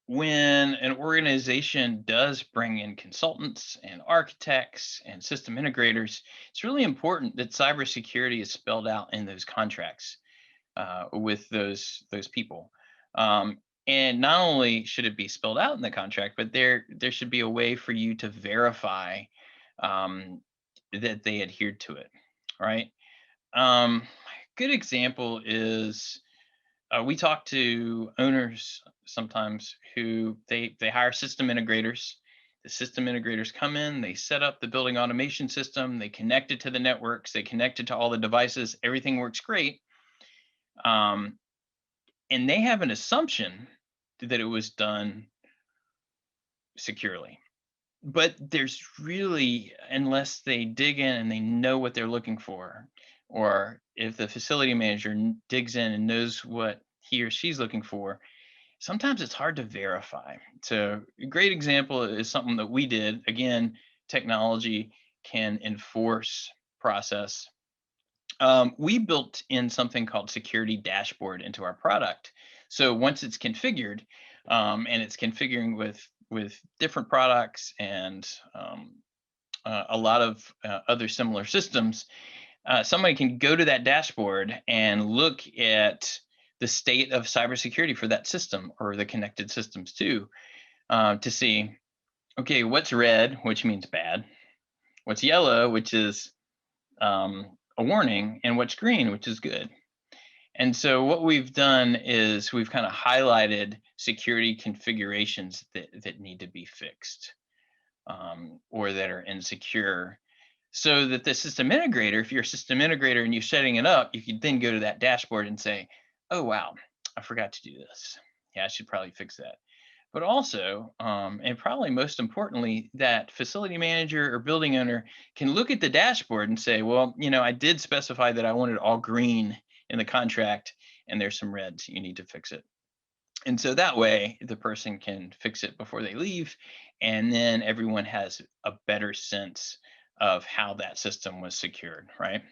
when an organization does bring in consultants and architects and system integrators, it's really important that cybersecurity is spelled out in those contracts with those people. And not only should it be spelled out in the contract, but there should be a way for you to verify that they adhered to it, right? Good example is we talk to owners sometimes who they hire system integrators. The system integrators come in, they set up the building automation system, they connect it to the networks, they connect it to all the devices, everything works great. And they have an assumption that it was done securely. But there's really, unless they dig in and they know what they're looking for, or if the facility manager digs in and knows what he or she's looking for, sometimes it's hard to verify. So a great example is something that we did. Again, technology can enforce process. We built in something called security dashboard into our product. So once it's configured, and it's configuring with different products and a lot of other similar systems, somebody can go to that dashboard and look at the state of cybersecurity for that system or the connected systems too, to see, okay, what's red, which means bad, what's yellow, which is a warning, and what's green, which is good. And so what we've done is we've kind of highlighted security configurations that need to be fixed or that are insecure, so that the system integrator, if you're a system integrator and you're setting it up, you can then go to that dashboard and say, oh, wow, I forgot to do this. Yeah, I should probably fix that. But also, and probably most importantly, that facility manager or building owner can look at the dashboard and say, well, I did specify that I wanted all green in the contract, and there's some reds, you need to fix it. And so that way the person can fix it before they leave, and then everyone has a better sense of how that system was secured, right?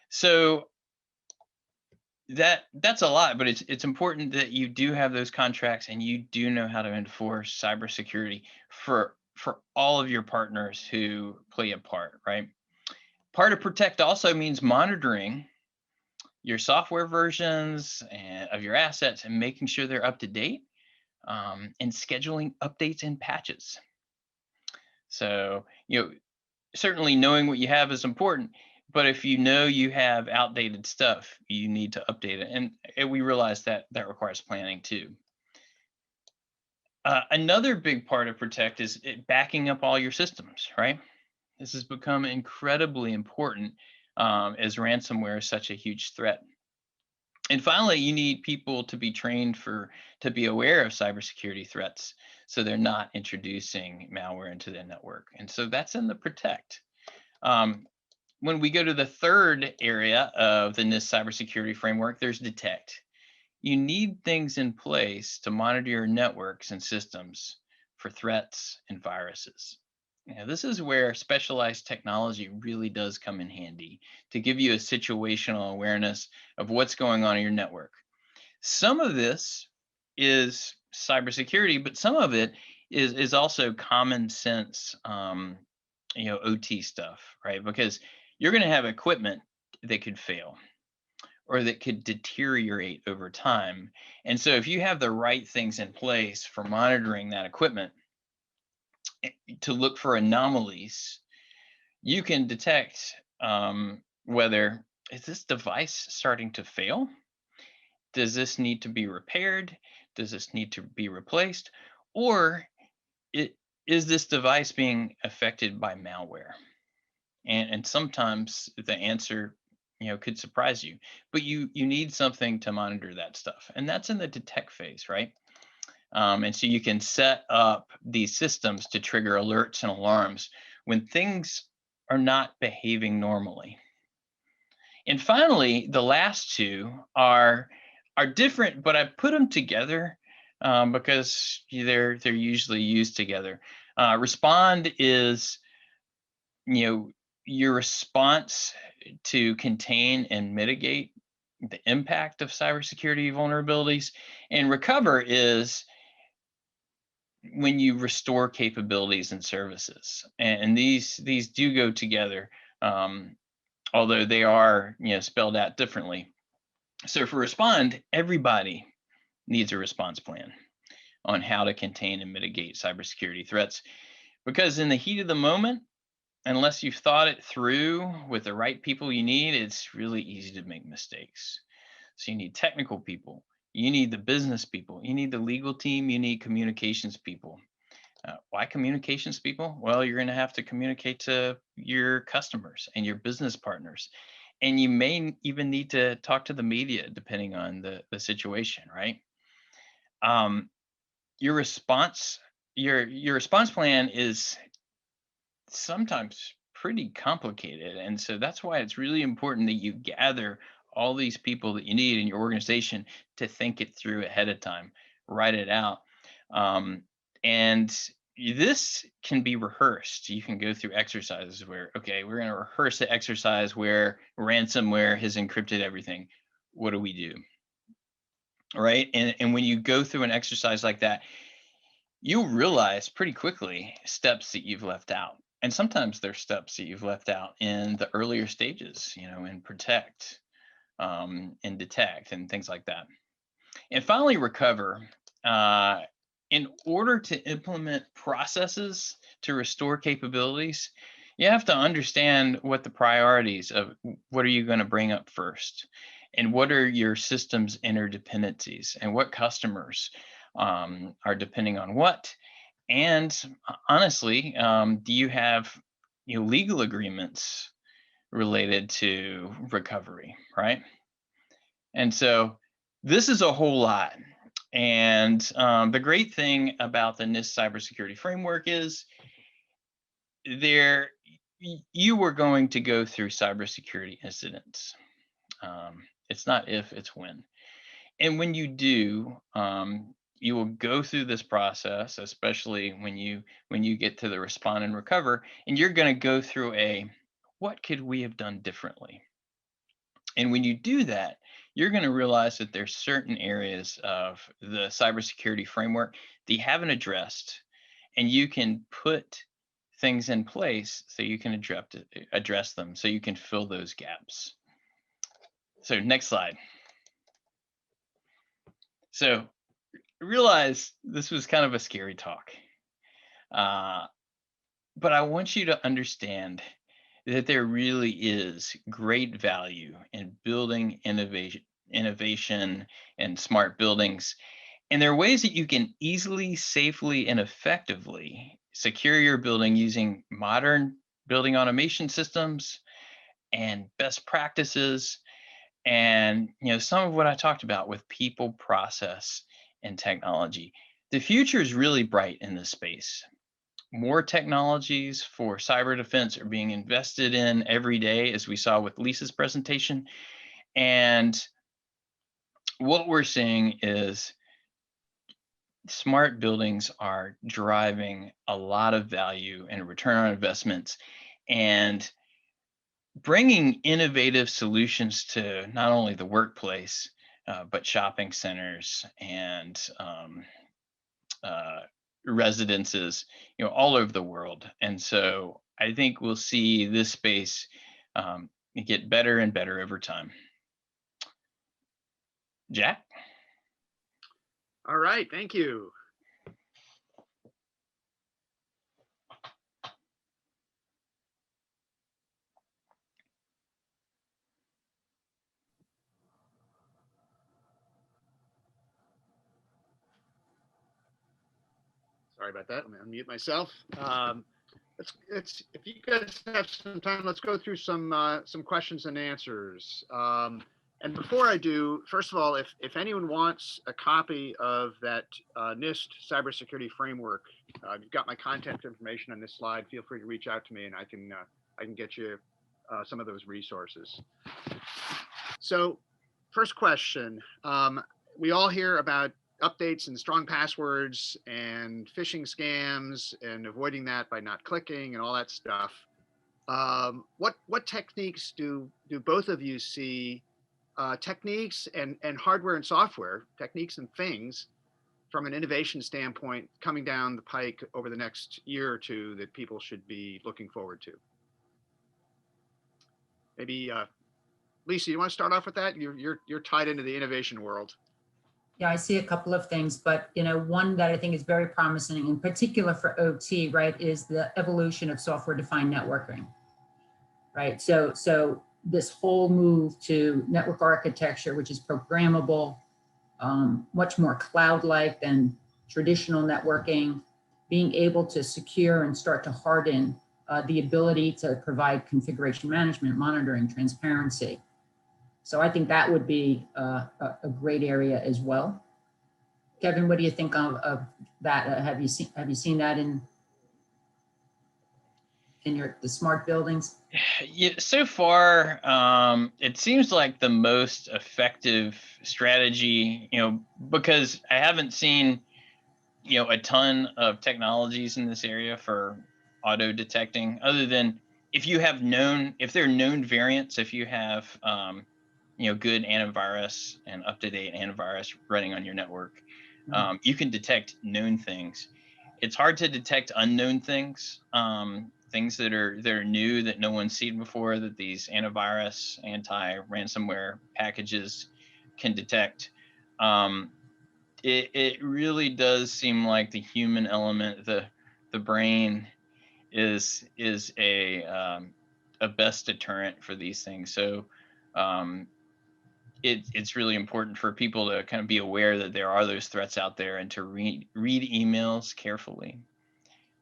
So that's a lot, but it's important that you do have those contracts and you do know how to enforce cybersecurity for all of your partners who play a part, right? Part of Protect also means monitoring your software versions and of your assets and making sure they're up to date, and scheduling updates and patches. So, certainly knowing what you have is important, but if you know you have outdated stuff, you need to update it. And we realize that requires planning too. Another big part of Protect is backing up all your systems, right? This has become incredibly important as ransomware is such a huge threat. And finally, you need people to be trained to be aware of cybersecurity threats, so they're not introducing malware into their network. And so that's in the Protect. When we go to the third area of the NIST cybersecurity framework, there's detect. You need things in place to monitor your networks and systems for threats and viruses. This is where specialized technology really does come in handy to give you a situational awareness of what's going on in your network. Some of this is cybersecurity, but some of it is also common sense, OT stuff, right? Because you're going to have equipment that could fail or that could deteriorate over time. And so if you have the right things in place for monitoring that equipment to look for anomalies, you can detect whether is this device starting to fail? Does this need to be repaired? Does this need to be replaced? Or is this device being affected by malware? And sometimes the answer could surprise you, but you need something to monitor that stuff, and that's in the detect phase, right? And so you can set up these systems to trigger alerts and alarms when things are not behaving normally. And finally, the last two are different, but I put them together because they're usually used together. Respond is your response to contain and mitigate the impact of cybersecurity vulnerabilities, and recover is when you restore capabilities and services. And these do go together, although they are spelled out differently. So for respond, everybody needs a response plan on how to contain and mitigate cybersecurity threats, because in the heat of the moment, unless you've thought it through with the right people you need, it's really easy to make mistakes. So you need technical people, you need the business people, you need the legal team, you need communications people. Why communications people? Well, you're going to have to communicate to your customers and your business partners. And you may even need to talk to the media depending on the situation, right? Um, your response, your response plan is sometimes pretty complicated. And so that's why it's really important that you gather all these people that you need in your organization to think it through ahead of time, write it out. And this can be rehearsed. You can go through exercises where, okay, we're going to rehearse the exercise where ransomware has encrypted everything. What do we do? Right. And when you go through an exercise like that, you'll realize pretty quickly steps that you've left out. And sometimes there's steps that you've left out in the earlier stages, in protect, and detect, and things like that. And finally, recover. In order to implement processes to restore capabilities, you have to understand what the priorities of what are you going to bring up first, and what are your systems interdependencies, and what customers are depending on what. And honestly, do you have legal agreements related to recovery, right? And so this is a whole lot. And the great thing about the NIST cybersecurity framework is there you are going to go through cybersecurity incidents. It's not if, it's when. And when you do, you will go through this process, especially when you get to the respond and recover, and you're going to go through a what could we have done differently? And when you do that, you're going to realize that there's certain areas of the cybersecurity framework that you haven't addressed, and you can put things in place so you can address them, so you can fill those gaps. So next slide. So realize this was kind of a scary talk, but I want you to understand that there really is great value in building innovation and smart buildings. And there are ways that you can easily, safely, and effectively secure your building using modern building automation systems and best practices. And some of what I talked about with people, process, and technology. The future is really bright in this space. more technologies for cyber defense are being invested in every day, as we saw with Lisa's presentation. And what we're seeing is smart buildings are driving a lot of value and return on investments, and bringing innovative solutions to not only the workplace, but shopping centers and uh, residences, all over the world. And so I think we'll see this space get better and better over time. Jack? All right, thank you. Sorry about that. Let me unmute myself. If you guys have some time, let's go through some questions and answers. And before I do, first of all, if anyone wants a copy of that NIST cybersecurity framework, you've got my contact information on this slide. Feel free to reach out to me, and I can get you some of those resources. So, first question: we all hear about updates and strong passwords and phishing scams and avoiding that by not clicking and all that stuff. What techniques do both of you see? Techniques and hardware and software, techniques and things from an innovation standpoint coming down the pike over the next year or two that people should be looking forward to? Maybe Lisa, you want to start off with that? You're tied into the innovation world. Yeah, I see a couple of things, but one that I think is very promising, in particular for OT, right, is the evolution of software-defined networking, right? So this whole move to network architecture, which is programmable, much more cloud-like than traditional networking, being able to secure and start to harden the ability to provide configuration management, monitoring, transparency. So I think that would be a great area as well. Kevin, what do you think of that? Have you seen that in the smart buildings? Yeah, so far, it seems like the most effective strategy, because I haven't seen, a ton of technologies in this area for auto detecting, other than if there are known variants, if you have, good antivirus and up-to-date antivirus running on your network, you can detect known things. It's hard to detect unknown things, things that are new that no one's seen before, that these antivirus, anti-ransomware packages can detect. It really does seem like the human element, the brain, is a best deterrent for these things. So it's really important for people to kind of be aware that there are those threats out there, and to read emails carefully.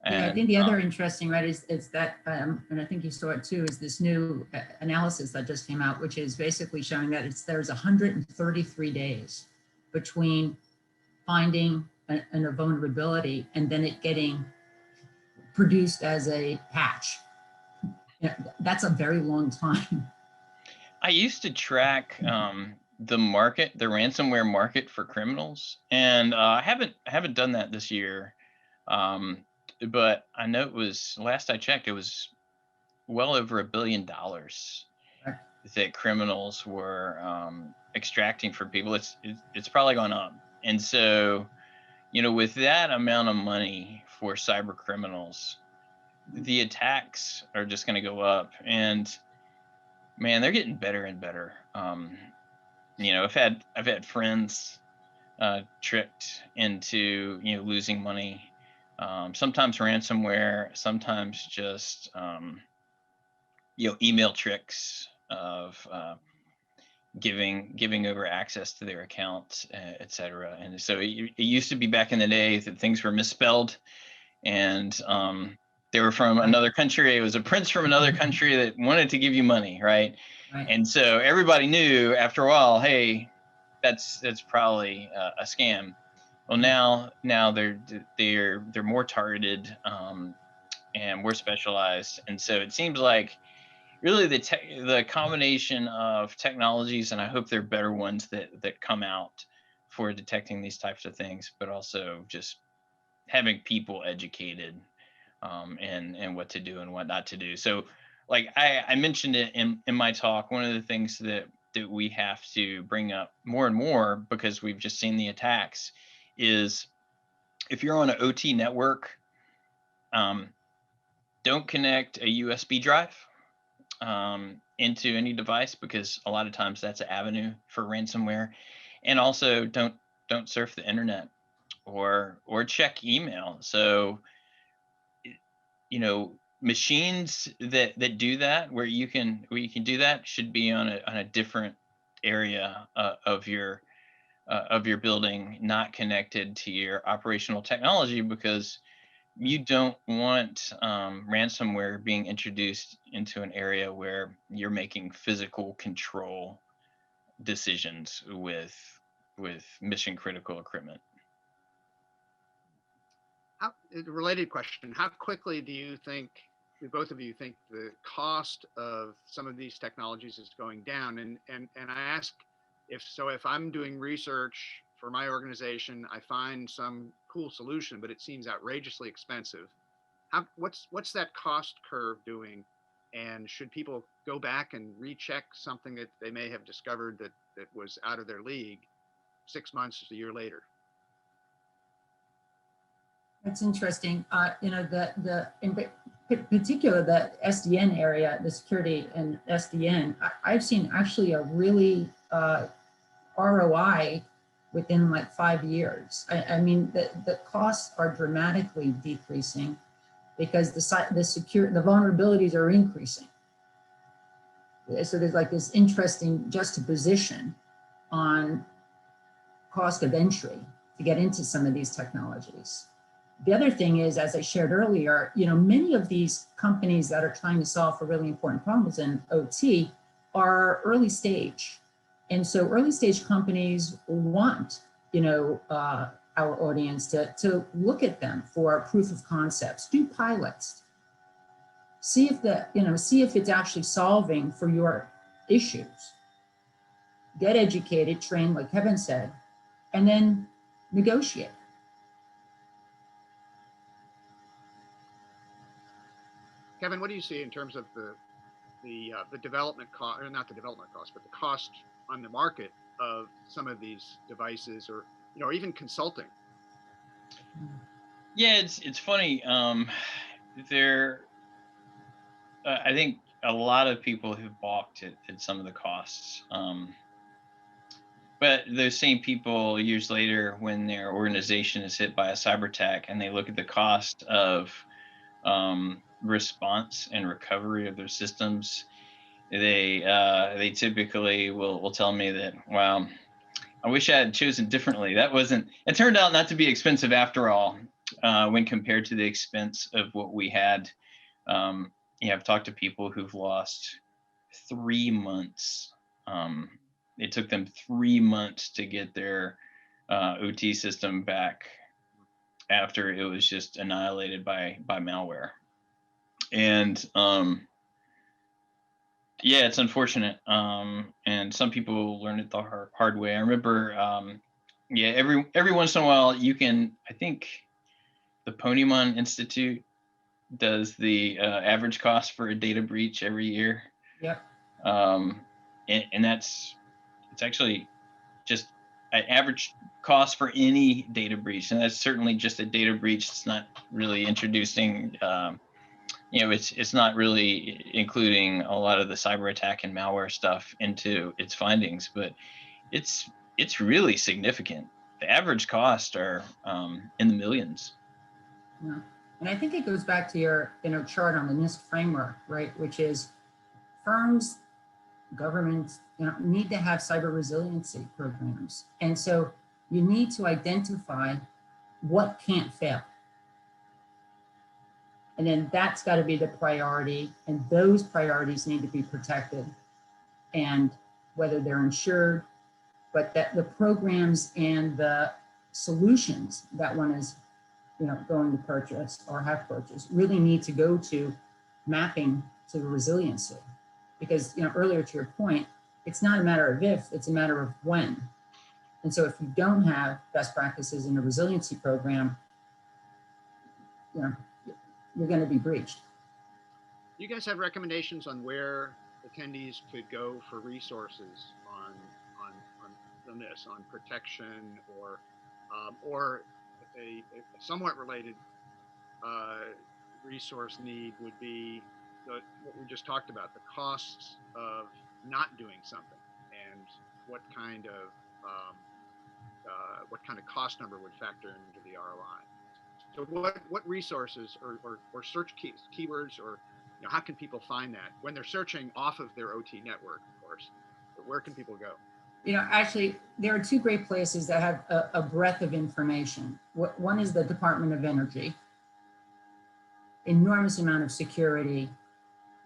And, yeah, I think the other interesting, right, is that, and I think you saw it too, is this new analysis that just came out, which is basically showing that there's 133 days between finding a vulnerability and then it getting produced as a patch. That's a very long time. I used to track the ransomware market for criminals, and I haven't done that this year. But I know last I checked, it was well over $1 billion that criminals were extracting from people. It's probably gone up. And so, with that amount of money for cyber criminals, the attacks are just going to go up. And man, they're getting better and better. I've had friends tricked into losing money. Sometimes ransomware, sometimes just email tricks of giving over access to their accounts, et cetera. And so it used to be back in the day that things were misspelled, and they were from another country. It was a prince from another country that wanted to give you money, right? And so everybody knew after a while, hey, that's probably a scam. Well, now they're more targeted, and more specialized, and so it seems like really the combination of technologies, and I hope they're better ones that come out for detecting these types of things, but also just having people educated, and what to do and what not to do. So, like I mentioned it in my talk, one of the things that we have to bring up more and more because we've just seen the attacks is if you're on an OT network, um, don't connect a USB drive, into any device because a lot of times that's an avenue for ransomware. And also don't surf the internet or check email. So machines that do that where you can do that should be on a different area, of your building, not connected to your operational technology, because you don't want ransomware being introduced into an area where you're making physical control decisions with mission critical equipment. A related question: how quickly do both of you think the cost of some of these technologies is going down? And I ask if I'm doing research for my organization, I find some cool solution, but it seems outrageously expensive. What's that cost curve doing? And should people go back and recheck something that they may have discovered that was out of their league 6 months to a year later? That's interesting. In particular, the SDN area, the security and SDN, I've seen actually a really ROI within like 5 years. I mean, the costs are dramatically decreasing because the vulnerabilities are increasing. So there's like this interesting juxtaposition on cost of entry to get into some of these technologies. The other thing is, as I shared earlier, many of these companies that are trying to solve for really important problems in OT are early stage. And so early stage companies want, our audience to look at them for proof of concepts, do pilots, see if it's actually solving for your issues. Get educated, train, like Kevin said, and then negotiate. Kevin, what do you see in terms of the development cost, or not the development cost, but the cost on the market of some of these devices, or even consulting? Yeah, it's funny. There, I think a lot of people have balked at some of the costs. But those same people years later, when their organization is hit by a cyber attack and they look at the cost of response and recovery of their systems, they typically will tell me that, wow, I wish I had chosen differently. It turned out not to be expensive after all, when compared to the expense of what we had. I've talked to people who've lost 3 months. It took them 3 months to get their OT system back after it was just annihilated by malware. And yeah, it's unfortunate. And some people learn it the hard way. I remember, every once in a while I think the Pwnymon Institute does the average cost for a data breach every year. Yep. And it's actually just an average cost for any data breach. And that's certainly just a data breach. It's not really introducing, it's not really including a lot of the cyber attack and malware stuff into its findings, but it's really significant. The average costs are in the millions. Yeah. And I think it goes back to your chart on the NIST framework, right? Which is firms, governments, need to have cyber resiliency programs. And so you need to identify what can't fail. And then that's got to be the priority, and those priorities need to be protected, and whether they're insured, but that the programs and the solutions that one is, going to purchase or have purchased really need to go to mapping to the resiliency. Because, earlier to your point, it's not a matter of if, it's a matter of when. And so if you don't have best practices in a resiliency program, you're going to be breached. You guys have recommendations on where attendees could go for resources on this, on protection, or a somewhat related resource need would be what we just talked about, the costs of not doing something, and what kind of cost number would factor into the ROI. So what resources or search keywords, or how can people find that when they're searching off of their OT network, of course? But where can people go? Actually, there are two great places that have a breadth of information. One is the Department of Energy, enormous amount of security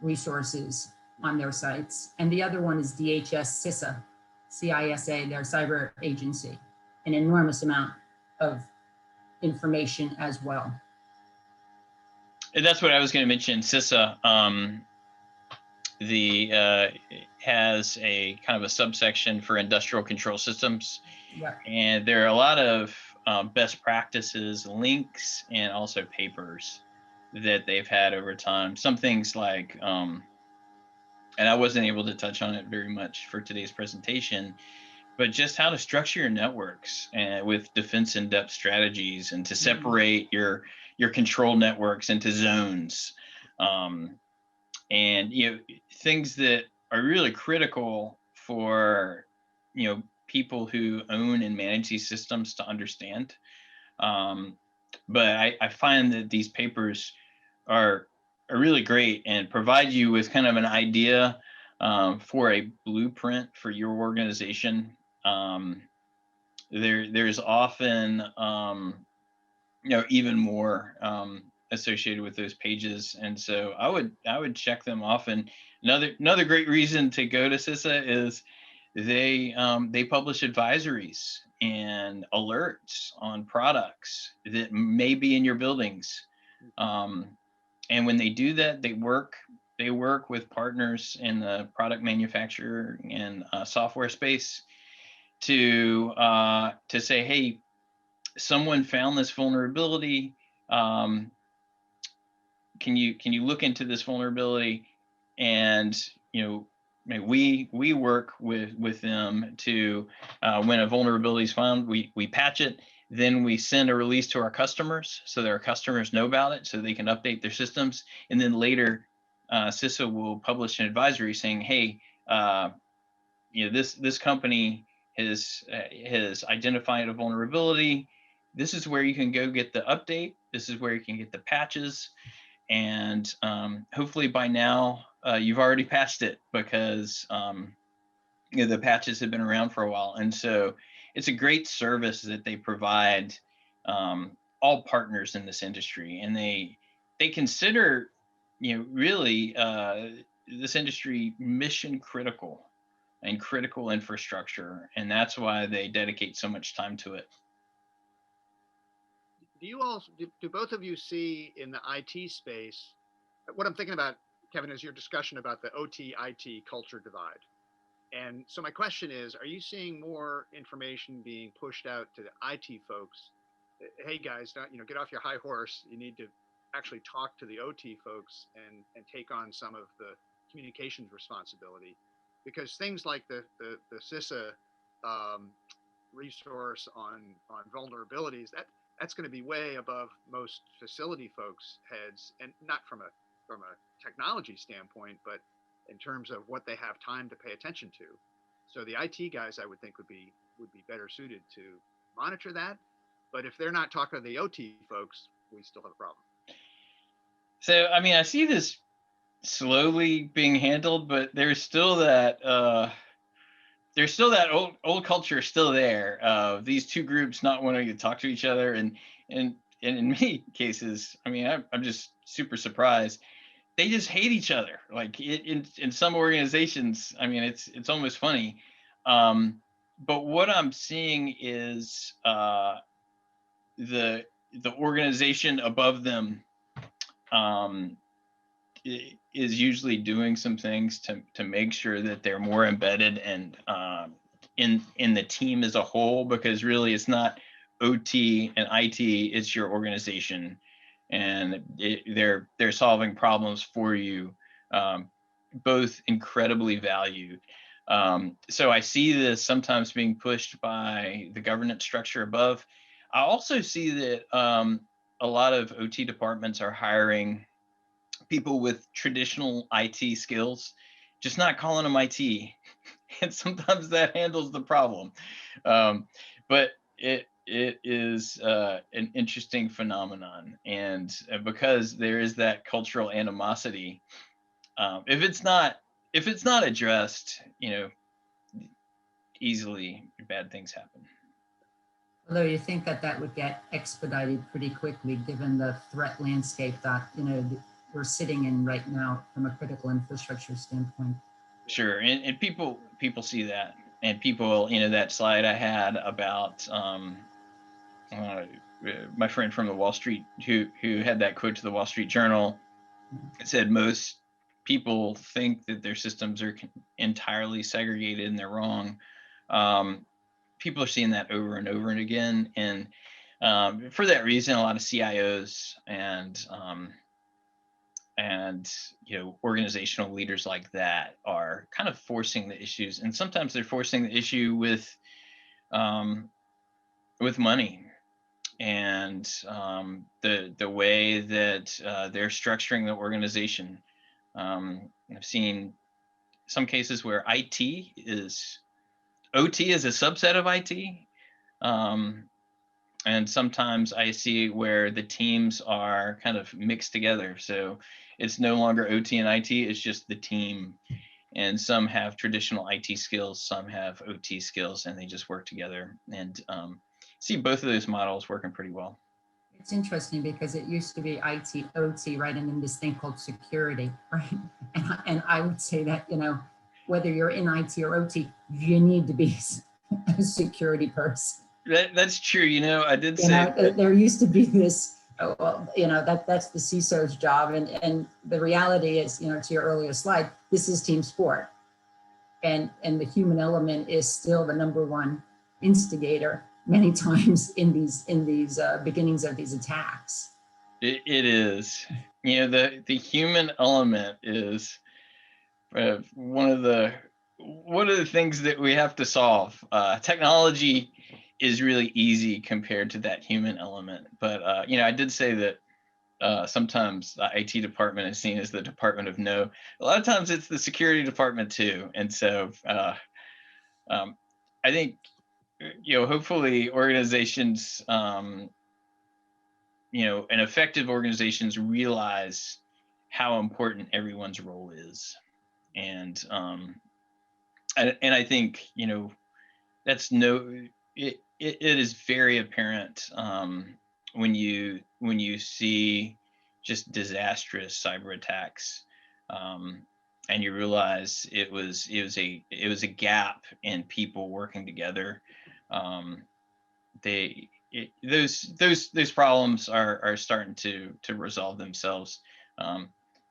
resources on their sites. And the other one is DHS CISA, CISA, their cyber agency, an enormous amount of information as well. And that's what I was going to mention. CISA has a kind of a subsection for industrial control systems. Yep. And there are a lot of best practices, links, and also papers that they've had over time. Some things like, and I wasn't able to touch on it very much for today's presentation, but just how to structure your networks and with defense in depth strategies, and to separate your control networks into zones, and things that are really critical for people who own and manage these systems to understand. But I find that these papers are really great and provide you with kind of an idea for a blueprint for your organization. There's often even more associated with those pages, and so I would check them off. And another great reason to go to CISA is they publish advisories and alerts on products that may be in your buildings. And when they do that, they work with partners in the product manufacturer and software space to say, hey, someone found this vulnerability. Can you look into this vulnerability? And we work with them to when a vulnerability is found, we patch it. Then we send a release to our customers so that our customers know about it, so they can update their systems. And then later, CISA will publish an advisory saying, hey, this company has identified a vulnerability. This is where you can go get the update. This is where you can get the patches. And hopefully by now you've already patched it, because the patches have been around for a while. And so it's a great service that they provide all partners in this industry, and they consider really this industry mission critical and critical infrastructure, and that's why they dedicate so much time to it. Do both of you see in the IT space, what I'm thinking about, Kevin, is your discussion about the OT IT culture divide? And so my question is, are you seeing more information being pushed out to the IT folks? Hey guys, get off your high horse. You need to actually talk to the OT folks and take on some of the communications responsibility, because things like the CISA resource on vulnerabilities, that's going to be way above most facility folks' heads, and not from a technology standpoint, but in terms of what they have time to pay attention to. So the IT guys, I would think, would be better suited to monitor that. But if they're not talking to the OT folks, we still have a problem. So, I mean, I see this slowly being handled, but there's still that old culture still there of these two groups not wanting to talk to each other. And in many cases, I mean, I'm just super surprised. They just hate each other. Like in some organizations, I mean, it's almost funny. But what I'm seeing is the organization above them is usually doing some things to make sure that they're more embedded and in the team as a whole, because really it's not OT and IT, it's your organization, and they're solving problems for you, both incredibly valued. So I see this sometimes being pushed by the governance structure above. I also see that a lot of OT departments are hiring people with traditional IT skills, just not calling them IT. And sometimes that handles the problem. But it is an interesting phenomenon. And because there is that cultural animosity, if it's not addressed, easily bad things happen. Although you think that that would get expedited pretty quickly, given the threat landscape that, we're sitting in right now from a critical infrastructure standpoint. Sure, and people see that, and people, that slide I had about my friend from the Wall Street who had that quote to the Wall Street Journal. It said most people think that their systems are entirely segregated, and they're wrong. People are seeing that over and over and again, and for that reason, a lot of CIOs and organizational leaders like that are kind of forcing the issues, and sometimes they're forcing the issue with money and the way that they're structuring the organization. I've seen some cases where OT is a subset of IT. And sometimes I see where the teams are kind of mixed together. So it's no longer OT and IT, it's just the team. And some have traditional IT skills, some have OT skills, and they just work together. And see both of those models working pretty well. It's interesting because it used to be IT, OT, right? And then this thing called security, right? And I would say that, whether you're in IT or OT, you need to be a security person. That's true. I did say there used to be this, that's the CISO's job. And the reality is, to your earlier slide, this is team sport. And the human element is still the number one instigator many times in these beginnings of these attacks. It is. The human element is one of the things that we have to solve. Technology is really easy compared to that human element. But I did say that sometimes the IT department is seen as the department of no. A lot of times it's the security department too. And so I think hopefully organizations and effective organizations realize how important everyone's role is. And I think that's it is very apparent when you see just disastrous cyber attacks, and you realize it was a gap in people working together. Those problems are starting to resolve themselves.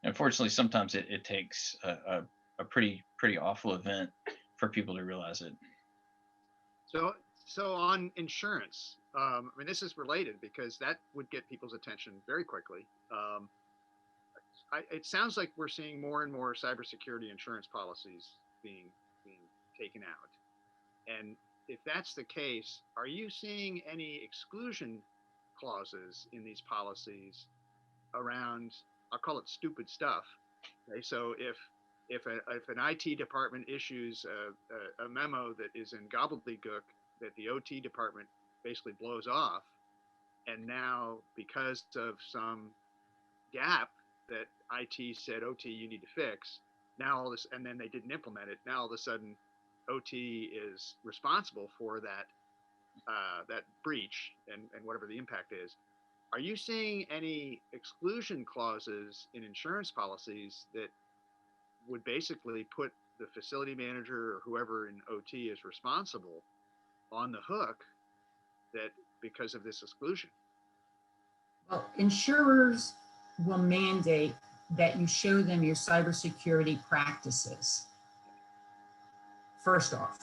Unfortunately, sometimes it takes a pretty awful event for people to realize it. So on insurance, this is related because that would get people's attention very quickly. It sounds like we're seeing more and more cybersecurity insurance policies being taken out. And if that's the case, are you seeing any exclusion clauses in these policies around, I'll call it stupid stuff? Okay, so if an IT department issues a memo that is in gobbledygook that the OT department basically blows off, and now because of some gap that IT said, OT, you need to fix, now all this, and then they didn't implement it, now all of a sudden OT is responsible for that breach and whatever the impact is. Are you seeing any exclusion clauses in insurance policies that would basically put the facility manager or whoever in OT is responsible on the hook, that because of this exclusion? Well, insurers will mandate that you show them your cybersecurity practices first off,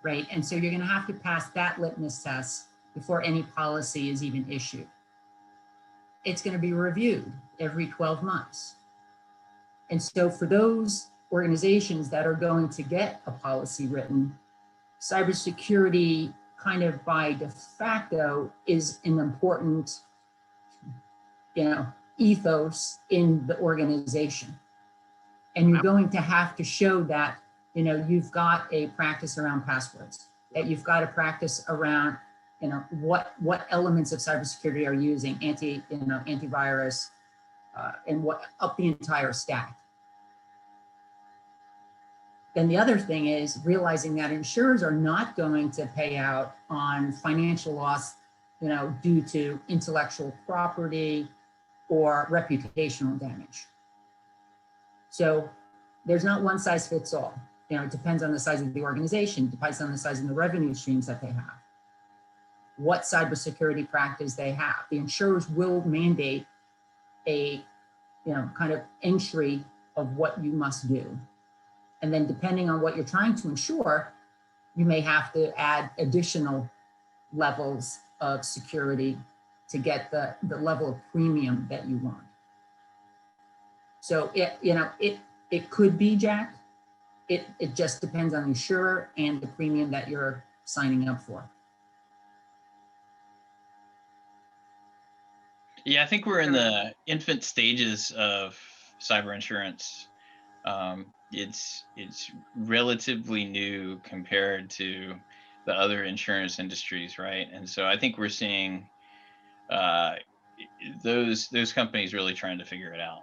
right? And so you're going to have to pass that litmus test before any policy is even issued. It's going to be reviewed every 12 months. And so for those organizations that are going to get a policy written, cybersecurity kind of by de facto is an important, ethos in the organization. And you're going to have to show that, you've got a practice around passwords, that you've got a practice around, what elements of cybersecurity are using antivirus, and what up the entire stack. Then the other thing is realizing that insurers are not going to pay out on financial loss, due to intellectual property or reputational damage. So there's not one size fits all. It depends on the size of the organization, depends on the size of the revenue streams that they have, what cybersecurity practice they have. The insurers will mandate a, kind of entry of what you must do. And then depending on what you're trying to insure, you may have to add additional levels of security to get the level of premium that you want. So it could be, Jack. It just depends on the insurer and the premium that you're signing up for. Yeah, I think we're in the infant stages of cyber insurance. It's relatively new compared to the other insurance industries, right? And so I think we're seeing those companies really trying to figure it out.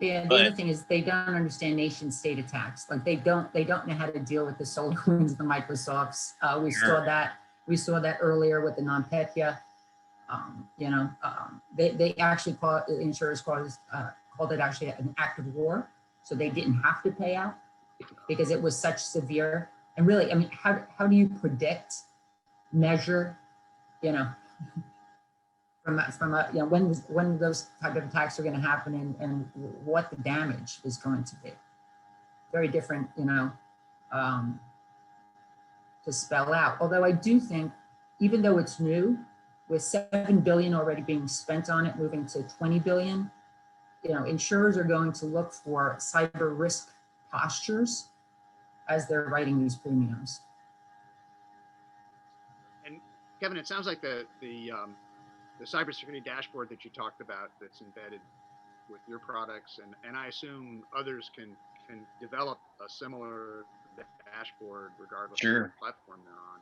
Yeah, the other thing is they don't understand nation state attacks. Like they don't know how to deal with the SolarWinds of the Microsofts. We saw that earlier with the NotPetya. They actually insurers called it actually an act of war. So they didn't have to pay out because it was such severe. And really, I mean, how do you predict, measure, when those type of attacks are going to happen and what the damage is going to be? Very different, to spell out. Although I do think, even though it's new, with $7 billion already being spent on it, moving to 20 billion, insurers are going to look for cyber risk postures as they're writing these premiums. And Kevin, it sounds like the cybersecurity dashboard that you talked about that's embedded with your products, and I assume others can develop a similar dashboard regardless of the platform they're on.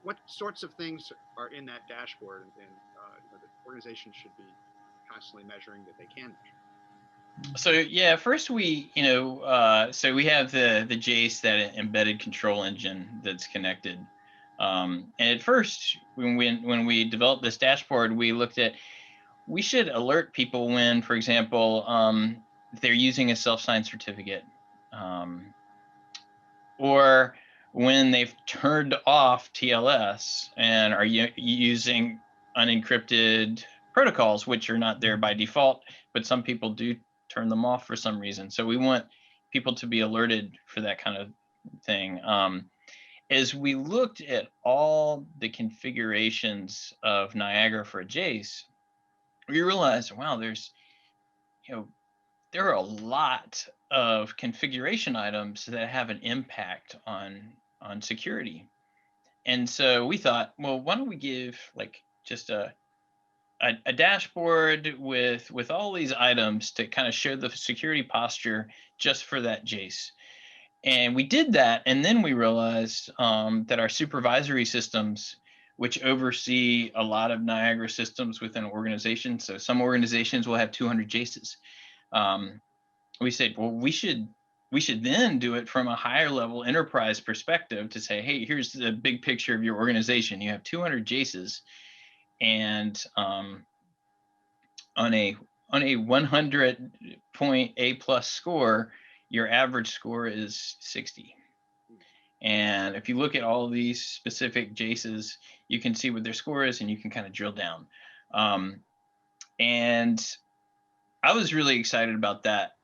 What sorts of things are in that dashboard, and the organization should be constantly measuring that they can measure? So yeah, first so we have the JACE, that embedded control engine that's connected. And at first, when we developed this dashboard, we looked at, we should alert people when, for example, they're using a self-signed certificate, or when they've turned off TLS and are using unencrypted protocols, which are not there by default, but some people do turn them off for some reason. So we want people to be alerted for that kind of thing. As we looked at all the configurations of Niagara for a JACE, we realized, wow, there are a lot of configuration items that have an impact on security. And so we thought, well, why don't we give like just a dashboard with all these items to kind of show the security posture just for that JACE. And we did that, and then we realized that our supervisory systems, which oversee a lot of Niagara systems within an organization, so some organizations will have 200 JACEs. We said, well, we should then do it from a higher level enterprise perspective to say, hey, here's the big picture of your organization. You have 200 JACEs, and on a 100-point A+ score, your average score is 60. And if you look at all of these specific JACEs, you can see what their score is and you can kind of drill down. And I was really excited about that,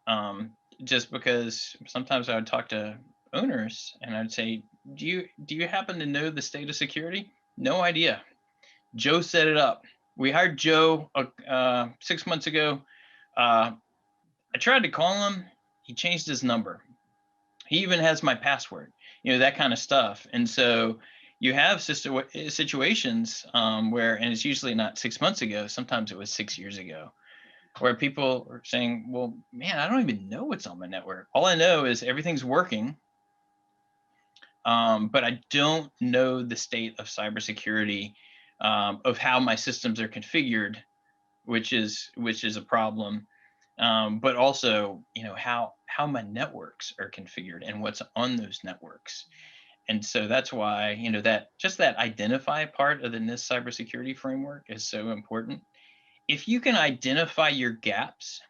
just because sometimes I would talk to owners and I'd say, do you happen to know the state of security? No idea. Joe set it up. We hired Joe 6 months ago. I tried to call him. He changed his number. He even has my password, that kind of stuff. And so you have situations where, and it's usually not 6 months ago, sometimes it was 6 years ago, where people are saying, well, man, I don't even know what's on my network. All I know is everything's working, but I don't know the state of cybersecurity, of how my systems are configured, which is a problem. But also, how my networks are configured and what's on those networks. And so that's why, that identify part of the NIST cybersecurity framework is so important. If you can identify your gaps,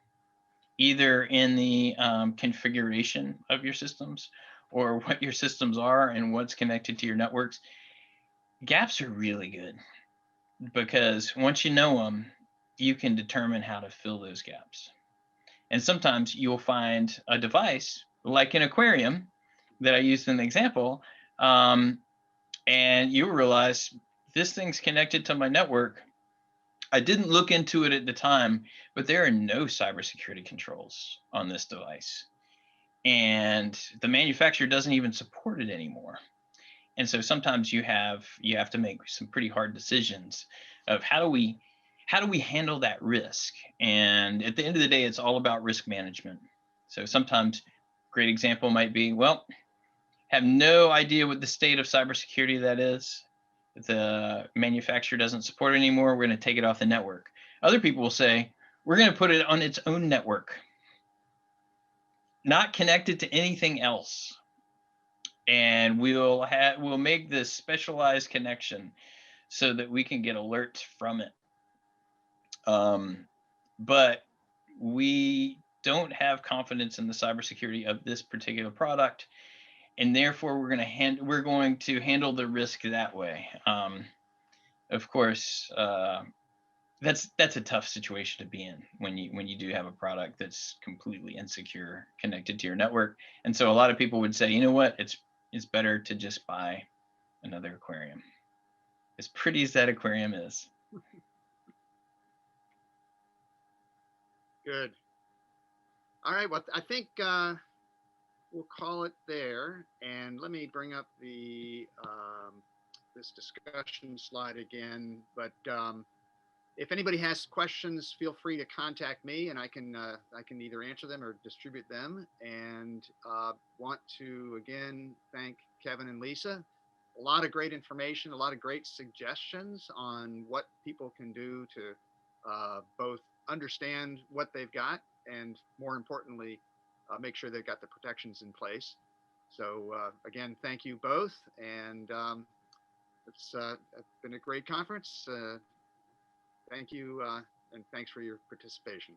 either in the configuration of your systems or what your systems are and what's connected to your networks, gaps are really good, because once you know them, you can determine how to fill those gaps. And sometimes you'll find a device like an aquarium that I used in the example, and you realize this thing's connected to my network. I didn't look into it at the time, but there are no cybersecurity controls on this device. And the manufacturer doesn't even support it anymore. And so sometimes you have to make some pretty hard decisions of how do we handle that risk. And at the end of the day, it's all about risk management. So sometimes great example might be, well, have no idea what the state of cybersecurity that is. The manufacturer doesn't support it anymore. We're going to take it off the network. Other people will say, we're going to put it on its own network, not connected to anything else. And we'll make this specialized connection so that we can get alerts from it. But we don't have confidence in the cybersecurity of this particular product, and therefore we're going to handle the risk that way. Of course, that's a tough situation to be in when you do have a product that's completely insecure connected to your network. And so a lot of people would say, you know what, it's better to just buy another aquarium. As pretty as that aquarium is. Good. All right. Well, I think we'll call it there. And let me bring up the this discussion slide again. But if anybody has questions, feel free to contact me, and I can either answer them or distribute them. And want to again thank Kevin and Lisa. A lot of great information, a lot of great suggestions on what people can do to both understand what they've got and, more importantly, make sure they've got the protections in place. So again, thank you both, and it's been a great conference. Thank you, and thanks for your participation.